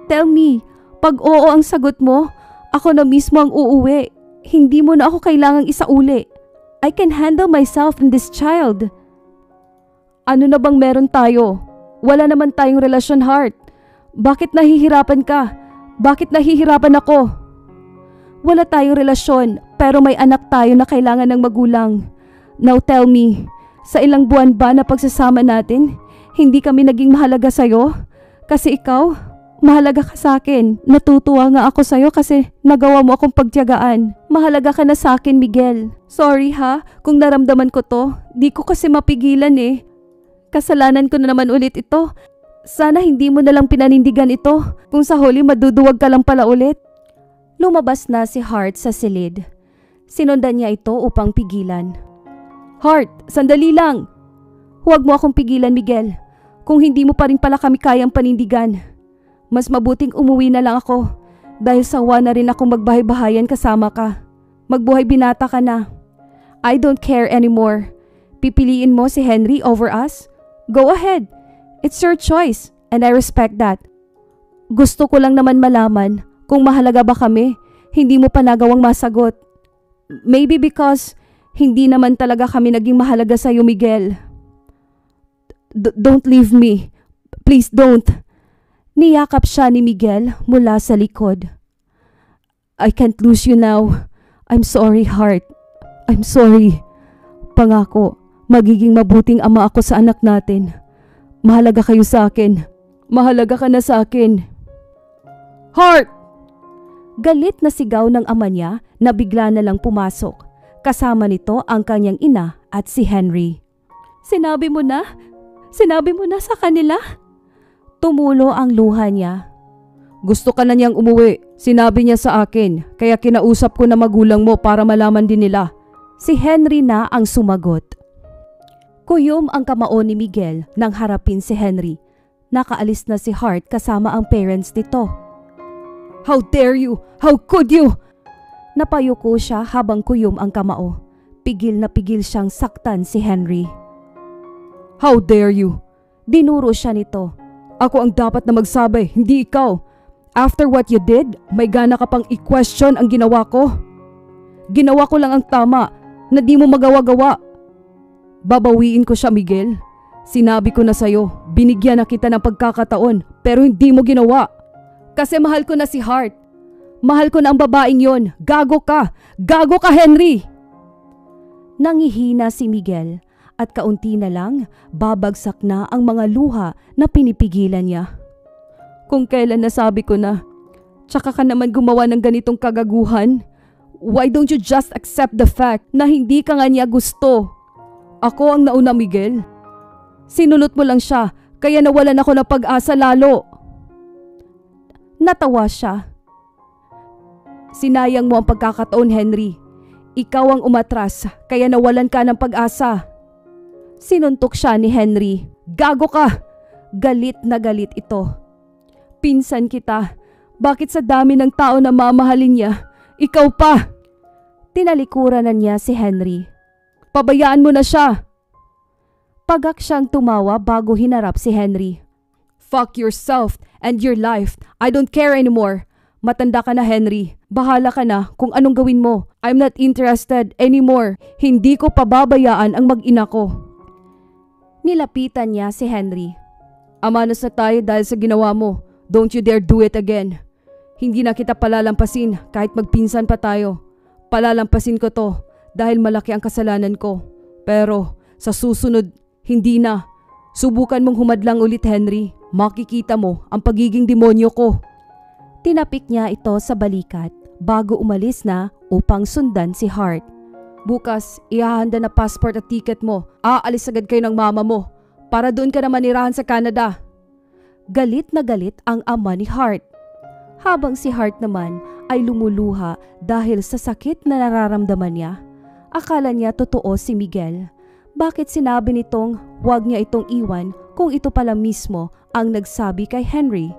Tell me, Pag oo ang sagot mo, ako na mismo ang uuwi. Hindi mo na ako kailangang isauli. I can handle myself and this child. Ano na bang meron tayo? Wala naman tayong relasyon, Heart. Bakit nahihirapan ka? Bakit nahihirapan ako? Wala tayong relasyon pero may anak tayo na kailangan ng magulang. Now tell me, sa ilang buwan ba na pagsasama natin, hindi kami naging mahalaga sa'yo? Kasi ikaw, mahalaga ka sa akin. Natutuwa nga ako sa'yo kasi nagawa mo akong pagtiyagaan. Mahalaga ka na sa akin, Miguel. Sorry ha, kung naramdaman ko to. Di ko kasi mapigilan eh. Kasalanan ko na naman ulit ito. Sana hindi mo nalang pinanindigan ito. Kung sa huli maduduwag ka lang pala ulit. Lumabas na si Heart sa silid. Sinundan niya ito upang pigilan. Heart, sandali lang. Huwag mo akong pigilan, Miguel. Kung hindi mo pa rin pala kami kayang panindigan. Mas mabuting umuwi na lang ako dahil sawa na rin akong magbahay-bahayan kasama ka. Magbuhay binata ka na. I don't care anymore. Pipiliin mo si Henry over us? Go ahead. It's your choice and I respect that. Gusto ko lang naman malaman kung mahalaga ba kami. Hindi mo pa nagawang masagot. Maybe because hindi naman talaga kami naging mahalaga sa iyo, Miguel. Don't leave me. Please don't. Niyakap siya ni Miguel mula sa likod. I can't lose you now. I'm sorry, Heart. I'm sorry. Pangako, magiging mabuting ama ako sa anak natin. Mahalaga kayo sa akin. Mahalaga ka na sa akin. Heart! Galit na sigaw ng ama niya na bigla na lang pumasok. Kasama nito ang kanyang ina at si Henry. Sinabi mo na? Sinabi mo na sa kanila? Tumulo ang luha niya. Gusto ka na niyang umuwi. Sinabi niya sa akin, kaya kinausap ko na magulang mo para malaman din nila. Si Henry na ang sumagot. Kuyom ang kamao ni Miguel nang harapin si Henry. Nakaalis na si Heart kasama ang parents nito. How dare you? How could you? Napayuko siya habang kuyom ang kamao. Pigil na pigil siyang saktan si Henry. How dare you? Dinuro siya nito. Ako ang dapat na magsabi, hindi ikaw. After what you did, may gana ka pang i-question ang ginawa ko. Ginawa ko lang ang tama na di mo magawa-gawa. Babawiin ko siya, Miguel. Sinabi ko na sa'yo, binigyan na kita ng pagkakataon pero hindi mo ginawa. Kasi mahal ko na si Heart. Mahal ko na ang babaeng yon. Gago ka! Gago ka, Henry! Nangihina si Miguel at kaunti na lang babagsak na ang mga luha na pinipigilan niya. Kung kailan nasabi ko na, tsaka ka naman gumawa ng ganitong kagaguhan, why don't you just accept the fact na hindi ka nga niya gusto? Ako ang nauna, Miguel. Sinulot mo lang siya, kaya nawalan ako ng pag-asa lalo. Natawa siya. Sinayang mo ang pagkakataon, Henry. Ikaw ang umatras, kaya nawalan ka ng pag-asa. Sinuntok siya ni Henry. Gago ka! Galit na galit ito. Pinsan kita. Bakit sa dami ng tao na mamahalin niya, ikaw pa? Tinalikuran na niya si Henry. Pabayaan mo na siya. Pagak siyang tumawa bago hinarap si Henry. Fuck yourself and your life. I don't care anymore. Matanda ka na, Henry. Bahala ka na kung anong gawin mo. I'm not interested anymore. Hindi ko pababayaan ang mag-ina ko. Nilapitan niya si Henry. Amanos na tayo dahil sa ginawa mo. Don't you dare do it again. Hindi na kita palalampasin kahit magpinsan pa tayo. Palalampasin ko to dahil malaki ang kasalanan ko. Pero sa susunod, hindi na. Subukan mong humadlang ulit, Henry. Makikita mo ang pagiging demonyo ko. Tinapik niya ito sa balikat bago umalis na upang sundan si Heart. Bukas, ihahanda na passport at ticket mo. Aalis agad kayo ng mama mo para doon ka na manirahan sa Canada. Galit na galit ang ama ni Heart. Habang si Heart naman ay lumuluha dahil sa sakit na nararamdaman niya. Akala niya totoo si Miguel. Bakit sinabi nitong huwag niya itong iwan kung ito pala mismo ang nagsabi kay Henry?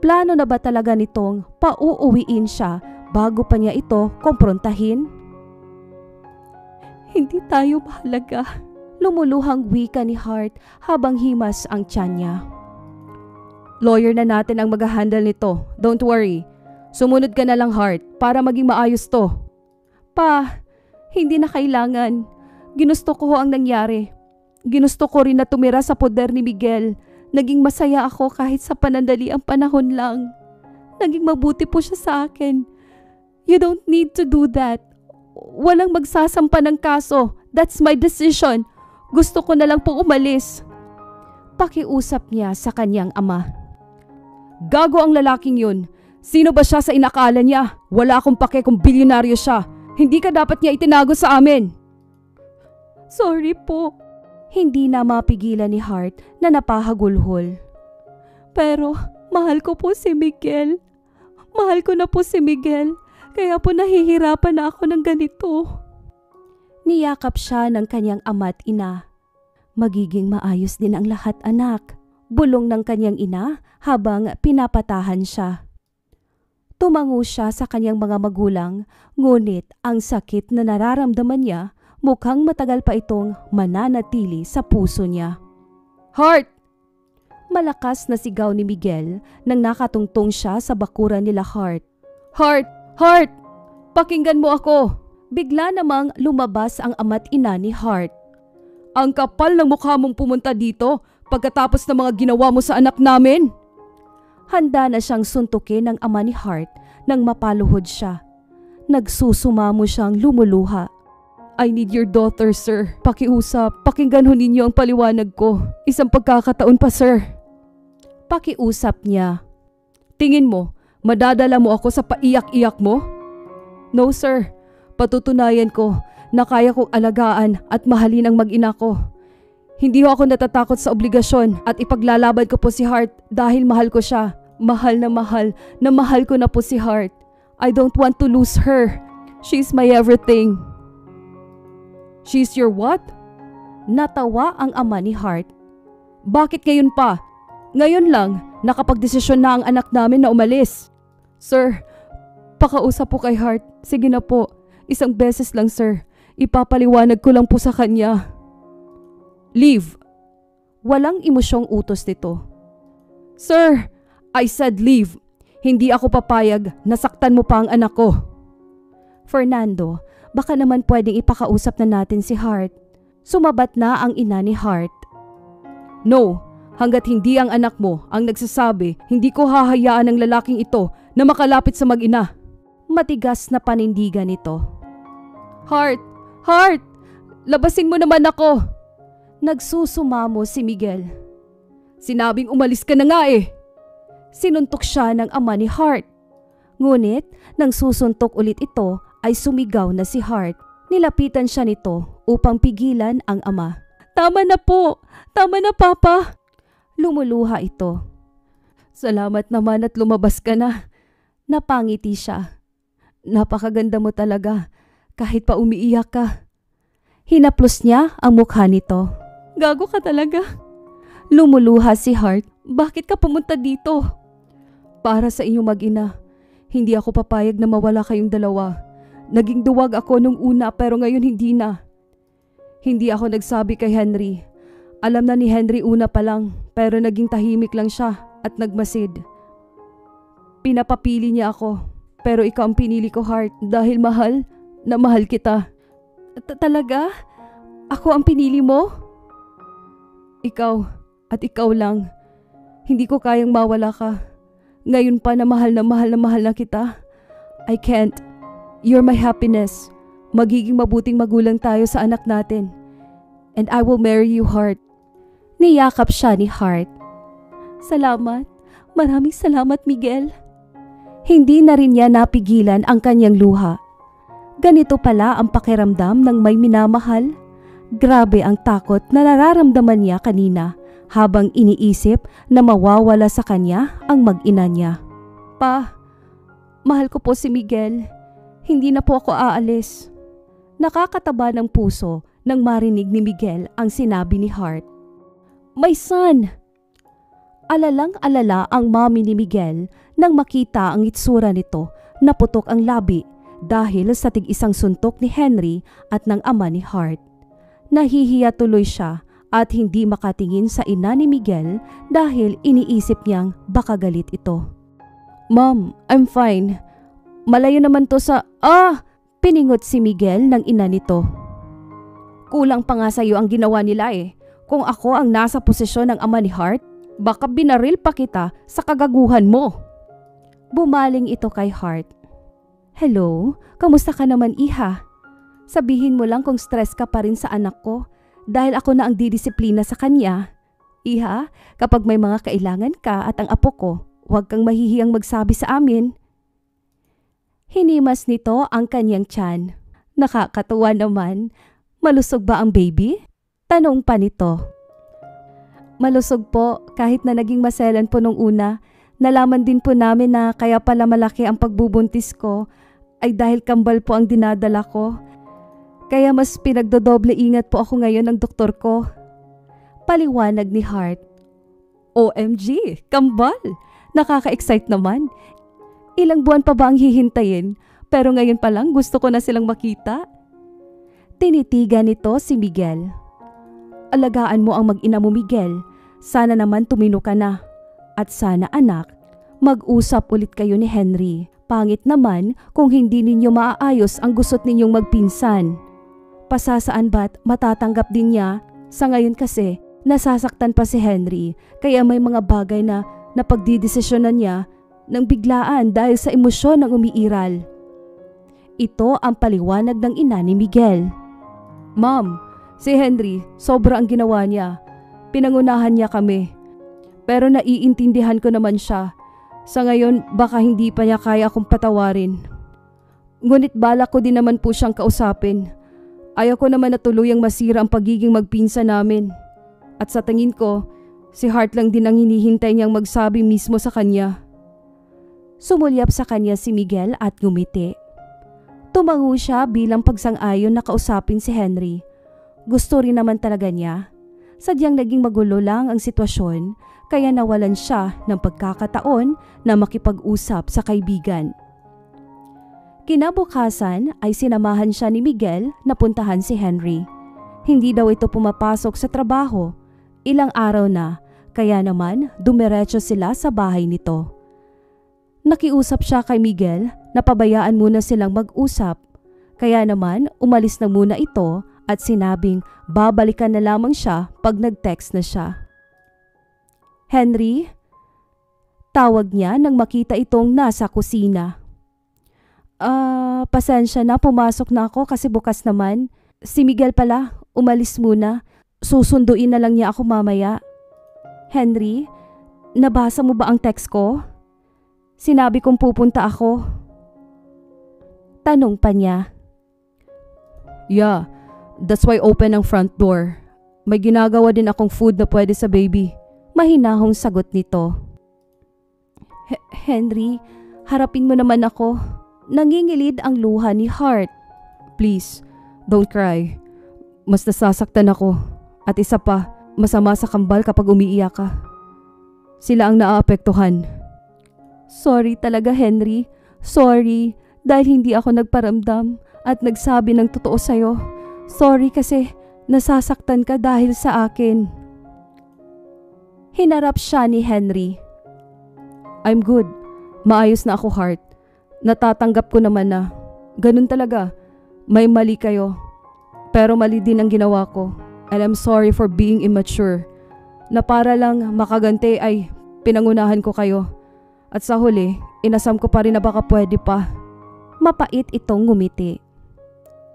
Plano na ba talaga nitong pauuwiin siya bago pa niya ito komprontahin? Hindi tayo mahalaga. Lumuluhang wika ni Heart habang himas ang tiyan niya. Lawyer na natin ang mag-handle nito. Don't worry. Sumunod ka na lang, Hart, para maging maayos to. Pa, hindi na kailangan. Ginusto ko ang nangyari. Ginusto ko rin na tumira sa poder ni Miguel. Naging masaya ako kahit sa panandali ang panahon lang. Naging mabuti po siya sa akin. You don't need to do that. Walang magsasampa ng kaso. That's my decision. Gusto ko na lang po umalis. Pakiusap niya sa kanyang ama. Gago ang lalaking yun. Sino ba siya sa inakala niya? Wala akong pake kung bilyonaryo siya. Hindi ka dapat niya itinago sa amin. Sorry po. Hindi na mapigilan ni Hart na napahagulhol. Pero mahal ko po si Miguel. Mahal ko na po si Miguel. Kaya po nahihirapan na ako ng ganito. Niyakap siya ng kanyang ama at ina. Magiging maayos din ang lahat, anak. Bulong ng kanyang ina habang pinapatahan siya. Tumango siya sa kanyang mga magulang, ngunit ang sakit na nararamdaman niya mukhang matagal pa itong mananatili sa puso niya. Hart! Malakas na sigaw ni Miguel nang nakatungtong siya sa bakuran nila Hart. Hart! Hart! Pakinggan mo ako! Bigla namang lumabas ang ama't ina ni Hart. Ang kapal ng mukha mong pumunta dito pagkatapos ng mga ginawa mo sa anak namin. Handa na siyang suntukin ng ama ni Hart nang mapaluhod siya. Nagsusumamo siyang lumuluha. I need your daughter, sir. Pakiusap. Pakinggan ho ninyo ang paliwanag ko. Isang pagkakataon pa, sir. Pakiusap niya. Tingin mo, madadala mo ako sa paiyak-iyak mo? No, sir. Patutunayan ko na kaya kong alagaan at mahalin ang mag-ina ko. Hindi ho ako natatakot sa obligasyon at ipaglalaban ko po si Hart dahil mahal ko siya. Mahal na mahal ko na po si Hart. I don't want to lose her. She's my everything. She's your what? Natawa ang ama ni Hart. Bakit ngayon pa? Ngayon lang, nakapagdesisyon na ang anak namin na umalis. Sir, pakausap po kay Hart. Sige na po, isang beses lang sir. Ipapaliwanag ko lang po sa kanya. Leave. Walang emosyong utos nito. Sir, I said leave. Hindi ako papayag na saktan mo pa ang anak ko. Fernando, baka naman pwedeng ipakausap na natin si Hart. Sumabat na ang ina ni Hart. No, hanggat hindi ang anak mo ang nagsasabi, hindi ko hahayaan ang lalaking ito na makalapit sa mag-ina. Matigas na panindigan nito. Hart! Hart! Labasin mo naman ako! Nagsusumamo si Miguel. Sinabing umalis ka na nga eh! Sinuntok siya ng ama ni Hart. Ngunit nang susuntok ulit ito ay sumigaw na si Hart. Nilapitan siya nito upang pigilan ang ama. Tama na po! Tama na papa! Lumuluha ito. Salamat naman at lumabas ka na. Napangiti siya. Napakaganda mo talaga kahit pa umiiyak ka. Hinaplos niya ang mukha nito. Gago ka talaga. Lumuluha si Hart. Bakit ka pumunta dito? Para sa inyong mag-ina. Hindi ako papayag na mawala kayong dalawa. Naging duwag ako nung una pero ngayon hindi na. Hindi ako nagsabi kay Henry. Alam na ni Henry una pa lang pero naging tahimik lang siya at nagmasid. Pinapapili niya ako pero ikaw ang pinili ko, Hart, dahil mahal na mahal kita. Talaga? Ako ang pinili mo? Ikaw at ikaw lang. Hindi ko kayang mawala ka. Ngayon pa na mahal na kita. I can't. You're my happiness. Magiging mabuting magulang tayo sa anak natin. And I will marry you, Hart. Niyakap siya ni Hart. Salamat. Maraming salamat, Miguel. Hindi na rin niya napigilan ang kanyang luha. Ganito pala ang pakiramdam ng may minamahal. Grabe ang takot na nararamdaman niya kanina habang iniisip na mawawala sa kanya ang mag-ina niya. Pa, mahal ko po si Miguel. Hindi na po ako aalis. Nakakataba ng puso nang marinig ni Miguel ang sinabi ni Hart. My son! Alalang-alala ang mami ni Miguel nang makita ang itsura nito na putok ang labi dahil sa tig-isang suntok ni Henry at ng ama ni Hart. Nahihiya tuloy siya at hindi makatingin sa ina ni Miguel dahil iniisip niyang baka galit ito. Mom, I'm fine. Malayo naman to sa… Piningot si Miguel ng ina nito. Kulang pa nga sa'yo ang ginawa nila eh. Kung ako ang nasa posisyon ng ama ni Hart, baka binaril pa kita sa kagaguhan mo. Bumaling ito kay Hart. Hello, kamusta ka naman iha? Sabihin mo lang kung stress ka pa rin sa anak ko dahil ako na ang didisiplina sa kanya. Iha, kapag may mga kailangan ka at ang apo ko, huwag kang mahihiyang magsabi sa amin. Hinimas nito ang kanyang tiyan. Nakakatuwa naman. Malusog ba ang baby? Tanong pa nito. Malusog po, kahit na naging maselan po nung una. Nalaman din po namin na kaya pala malaki ang pagbubuntis ko ay dahil kambal po ang dinadala ko. Kaya mas pinagdodoble ingat po ako ngayon ng doktor ko. Paliwanag ni Hart. OMG, kambal! Nakaka-excite naman. Ilang buwan pa ba ang hihintayin? Pero ngayon pa lang gusto ko na silang makita. Tinitigan nito si Miguel. Alagaan mo ang mag-ina mo, Miguel. Sana naman tumino ka na. At sana anak, mag-usap ulit kayo ni Henry. Pangit naman kung hindi ninyo maaayos ang gusot ninyong magpinsan. Pasasaan ba't matatanggap din niya? Sa ngayon kasi, nasasaktan pa si Henry kaya may mga bagay na napagdidesisyonan niya ng biglaan dahil sa emosyon ng umiiral. Ito ang paliwanag ng ina ni Miguel. Ma'am, si Henry, sobra ang ginawa niya. Pinangunahan niya kami. Pero naiintindihan ko naman siya. Sa ngayon, baka hindi pa niya kaya akong patawarin. Ngunit balak ko din naman po siyang kausapin. Ayaw ko naman na tuluyang masira ang pagiging magpinsa namin. At sa tingin ko, si Hart lang din ang hinihintay niyang magsabi mismo sa kanya. Sumulyap sa kanya si Miguel at ngumiti. Tumango siya bilang pagsang-ayon na kausapin si Henry. Gusto rin naman talaga niya. Sadyang naging magulo lang ang sitwasyon kaya nawalan siya ng pagkakataon na makipag-usap sa kaibigan. Kinabukasan ay sinamahan siya ni Miguel na puntahan si Henry. Hindi daw ito pumapasok sa trabaho. Ilang araw na, kaya naman dumiretso sila sa bahay nito. Nakiusap siya kay Miguel na pabayaan muna silang mag-usap. Kaya naman umalis na muna ito at sinabing babalikan na lamang siya pag nag-text na siya. Henry? Tawag niya nang makita itong nasa kusina. Pasensya na, pumasok na ako kasi bukas naman. Si Miguel pala, umalis muna. Susunduin na lang niya ako mamaya. Henry, nabasa mo ba ang text ko? Sinabi kong pupunta ako. Tanong pa niya. Yeah, that's why open ang front door. May ginagawa din akong food na pwede sa baby. Mahinahong sagot nito. Henry, harapin mo naman ako. Nangingilid ang luha ni Hart. Please, don't cry. Mas nasasaktan ako. At isa pa, masama sa kambal kapag umiiyak ka. Sila ang naaapektuhan. Sorry talaga, Henry. Sorry dahil hindi ako nagparamdam at nagsabi ng totoo sa'yo. Sorry kasi nasasaktan ka dahil sa akin. Hinarap siya ni Henry. I'm good. Maayos na ako, Hart. Natatanggap ko naman na ganun talaga. May mali kayo. Pero mali din ang ginawa ko. And I'm sorry for being immature. Na para lang makaganti ay pinangunahan ko kayo. At sa huli, inasam ko pa rin na baka pwede pa. Mapait itong ngumiti.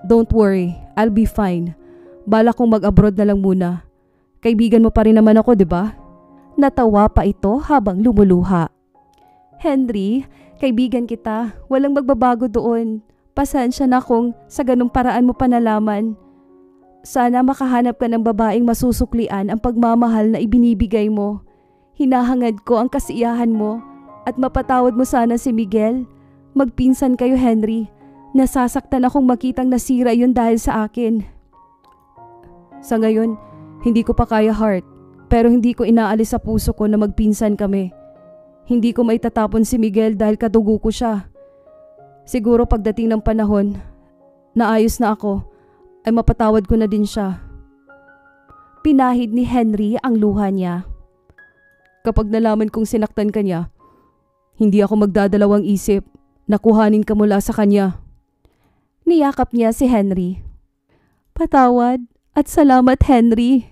Don't worry, I'll be fine. Bala kong mag-abroad na lang muna. Kaibigan mo pa rin naman ako, di ba? Natawa pa ito habang lumuluha. Henry, kaibigan kita. Walang magbabago doon. Pasensya na kung sa ganung paraan mo pa nalaman. Sana makahanap ka ng babaeng masusuklian ang pagmamahal na ibinibigay mo. Hinahangad ko ang kasiyahan mo. At mapatawad mo sana si Miguel. Magpinsan kayo, Henry. Nasasaktan akong makitang nasira yun dahil sa akin. Sa ngayon, hindi ko pa kaya, Hart. Pero hindi ko inaalis sa puso ko na magpinsan kami. Hindi ko maitatapon si Miguel dahil kadugo ko siya. Siguro pagdating ng panahon, naayos na ako, ay mapatawad ko na din siya. Pinahid ni Henry ang luha niya. Kapag nalaman kong sinaktan ka niya, hindi ako magdadalawang isip na kuhanin ka mula sa kanya. Niyakap niya si Henry. Patawad at salamat, Henry.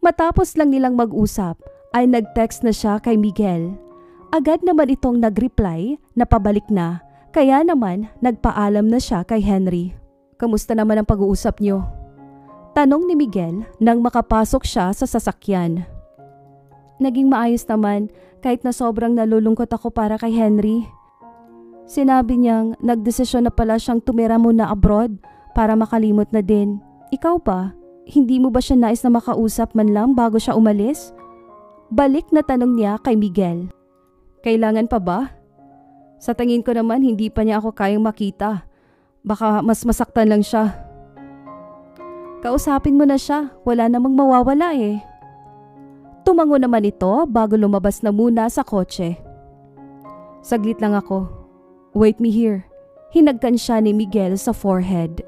Matapos lang nilang mag-usap ay nag-text na siya kay Miguel. Agad naman itong nag-reply na pabalik na, kaya naman nagpaalam na siya kay Henry. Kamusta naman ang pag-uusap niyo? Tanong ni Miguel nang makapasok siya sa sasakyan. Naging maayos naman kahit na sobrang nalulungkot ako para kay Henry. Sinabi niyang nagdesisyon na pala siyang tumira muna abroad para makalimot na din. Ikaw ba? Hindi mo ba siya nais na makausap man lang bago siya umalis? Balik na tanong niya kay Miguel. Kailangan pa ba? Sa tingin ko naman hindi pa niya ako kayang makita. Baka mas masaktan lang siya. Kausapin mo na siya, wala namang mawawala eh. Tumango naman ito bago lumabas na muna sa kotse. Saglit lang ako. Wait me here. Hinagkan siya ni Miguel sa forehead.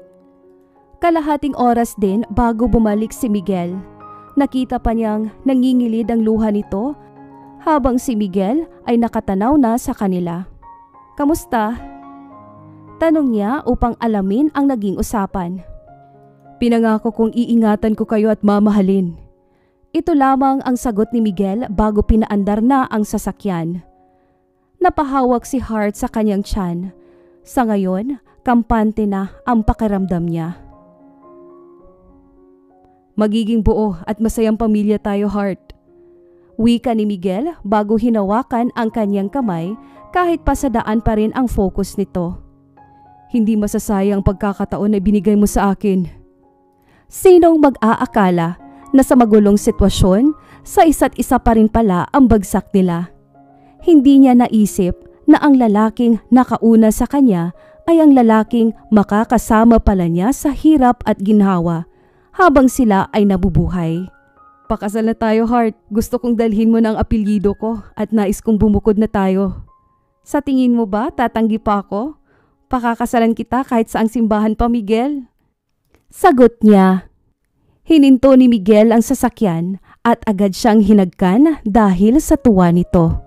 Kalahating oras din bago bumalik si Miguel. Nakita pa niyang nangingilid ang luha nito habang si Miguel ay nakatanaw na sa kanila. Kamusta? Tanong niya upang alamin ang naging usapan. Pinangako kong iingatan ko kayo at mamahalin. Ito lamang ang sagot ni Miguel bago pinaandar na ang sasakyan. Napahawak si Hart sa kanyang tiyan. Sa ngayon, kampante na ang pakiramdam niya. Magiging buo at masayang pamilya tayo, Hart. Wika ni Miguel bago hinawakan ang kanyang kamay kahit pa sa daan pa rin ang focus nito. Hindi masasayang pagkakataon na binigay mo sa akin. Sinong mag-aakala na sa magulong sitwasyon, sa isa't isa pa rin pala ang bagsak nila. Hindi niya naisip na ang lalaking nakauna sa kanya ay ang lalaking makakasama pala niya sa hirap at ginhawa habang sila ay nabubuhay. Pakasal na tayo, Hart. Gusto kong dalhin mo ng apelyido ko at nais kong bumukod na tayo. Sa tingin mo ba tatanggi pa ako? Pakakasalan kita kahit saang simbahan pa, Miguel. Sagot niya. Hininto ni Miguel ang sasakyan at agad siyang hinagkan dahil sa tuwa nito.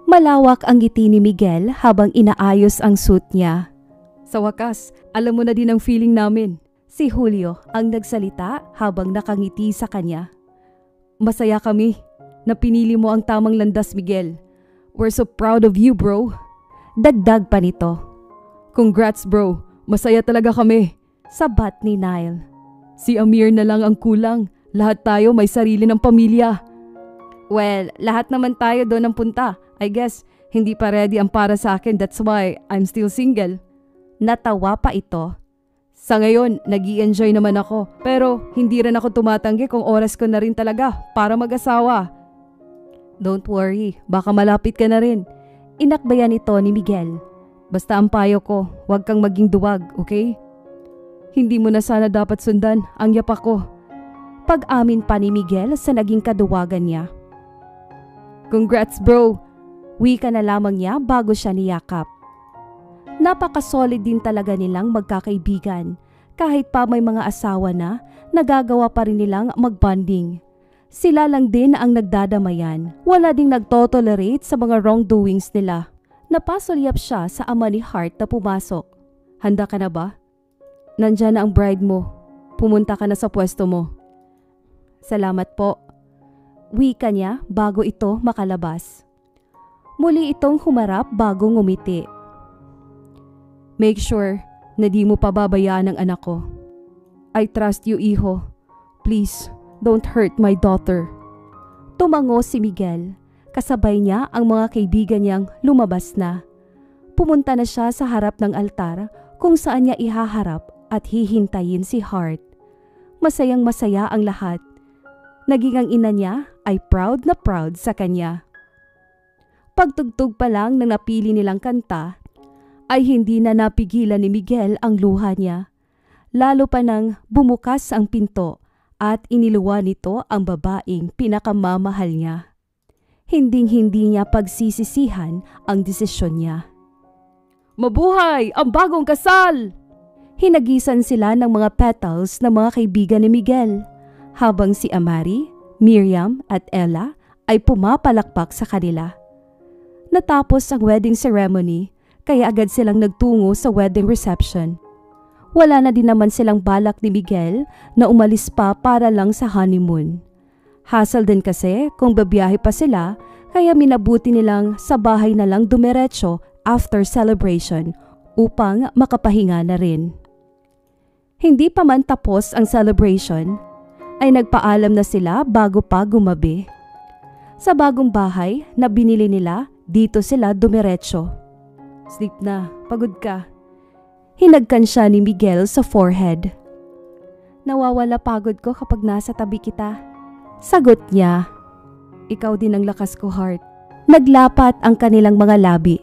Malawak ang ngiti ni Miguel habang inaayos ang suit niya. Sa wakas, alam mo na din ang feeling namin. Si Julio ang nagsalita habang nakangiti sa kanya. Masaya kami na pinili mo ang tamang landas, Miguel. We're so proud of you, bro. Dagdag pa nito. Congrats, bro. Masaya talaga kami. Sabat ni Nile. Si Amir na lang ang kulang. Lahat tayo may sarili ng pamilya. Well, lahat naman tayo doon ang punta. I guess, hindi pa ready ang para sa akin. That's why I'm still single. Natawa pa ito. Sa ngayon, nag-i-enjoy naman ako. Pero hindi rin ako tumatanggi kung oras ko na rin talaga para mag-asawa. Don't worry, baka malapit ka na rin. Inakbayan ito ni Miguel. Basta ang payo ko, huwag kang maging duwag, okay? Hindi mo na sana dapat sundan ang yapak ko. Pag-amin pa ni Miguel sa naging kaduwagan niya. Congrats, bro! Wika na lamang niya bago siya niyakap. Napaka-solid din talaga nilang magkakaibigan. Kahit pa may mga asawa na, nagagawa pa rin nilang mag-bonding. Sila lang din ang nagdadamayan. Wala ding nagtotolerate sa mga wrongdoings nila. Napasulyap siya sa ama ni Hart na pumasok. Handa ka na ba? Nandyan na ang bride mo. Pumunta ka na sa pwesto mo. Salamat po. Wika niya bago ito makalabas. Muli itong humarap bago ngumiti. Make sure na di mo pababayaan ang anak ko. I trust you, iho. Please, don't hurt my daughter. Tumango si Miguel. Kasabay niya ang mga kaibigan niyang lumabas na. Pumunta na siya sa harap ng altar kung saan niya ihaharap at hihintayin si Hart. Masayang masaya ang lahat. Naging ang ina niya ay proud na proud sa kanya. Pagtugtog pa lang ng napili nilang kanta, ay hindi na napigilan ni Miguel ang luha niya. Lalo pa nang bumukas ang pinto at iniluwa nito ang babaeng pinakamamahal niya. Hinding-hindi niya pagsisisihan ang desisyon niya. Mabuhay ang bagong kasal! Hinagisan sila ng mga petals ng mga kaibigan ni Miguel, habang si Amari, Miriam at Ella ay pumapalakpak sa kanila. Natapos ang wedding ceremony, kaya agad silang nagtungo sa wedding reception. Wala na din naman silang balak ni Miguel na umalis pa para lang sa honeymoon. Hassle din kasi kung babiyahe pa sila, kaya minabuti nilang sa bahay na lang dumiretso after celebration upang makapahinga na rin. Hindi pa man tapos ang celebration, ay nagpaalam na sila bago pa gumabi. Sa bagong bahay na binili nila, dito sila dumiretso. Sleep na, pagod ka. Hinagkan siya ni Miguel sa forehead. Nawawala pagod ko kapag nasa tabi kita. Sagot niya. Ikaw din ang lakas ko, heart. Naglapat ang kanilang mga labi.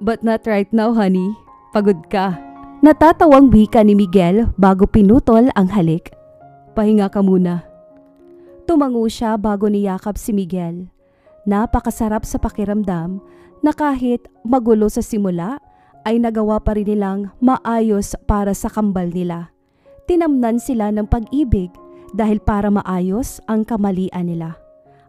But not right now, honey. Pagod ka. Natatawang wika ni Miguel bago pinutol ang halik. Pahinga ka muna. Tumango siya bago niyakap si Miguel. Napakasarap sa pakiramdam na kahit magulo sa simula ay nagawa pa rin nilang maayos para sa kambal nila. Tinamnan sila ng pag-ibig dahil para maayos ang kamalian nila.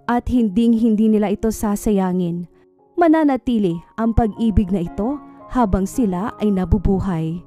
At hindi nila ito sasayangin. Mananatili ang pag-ibig na ito habang sila ay nabubuhay.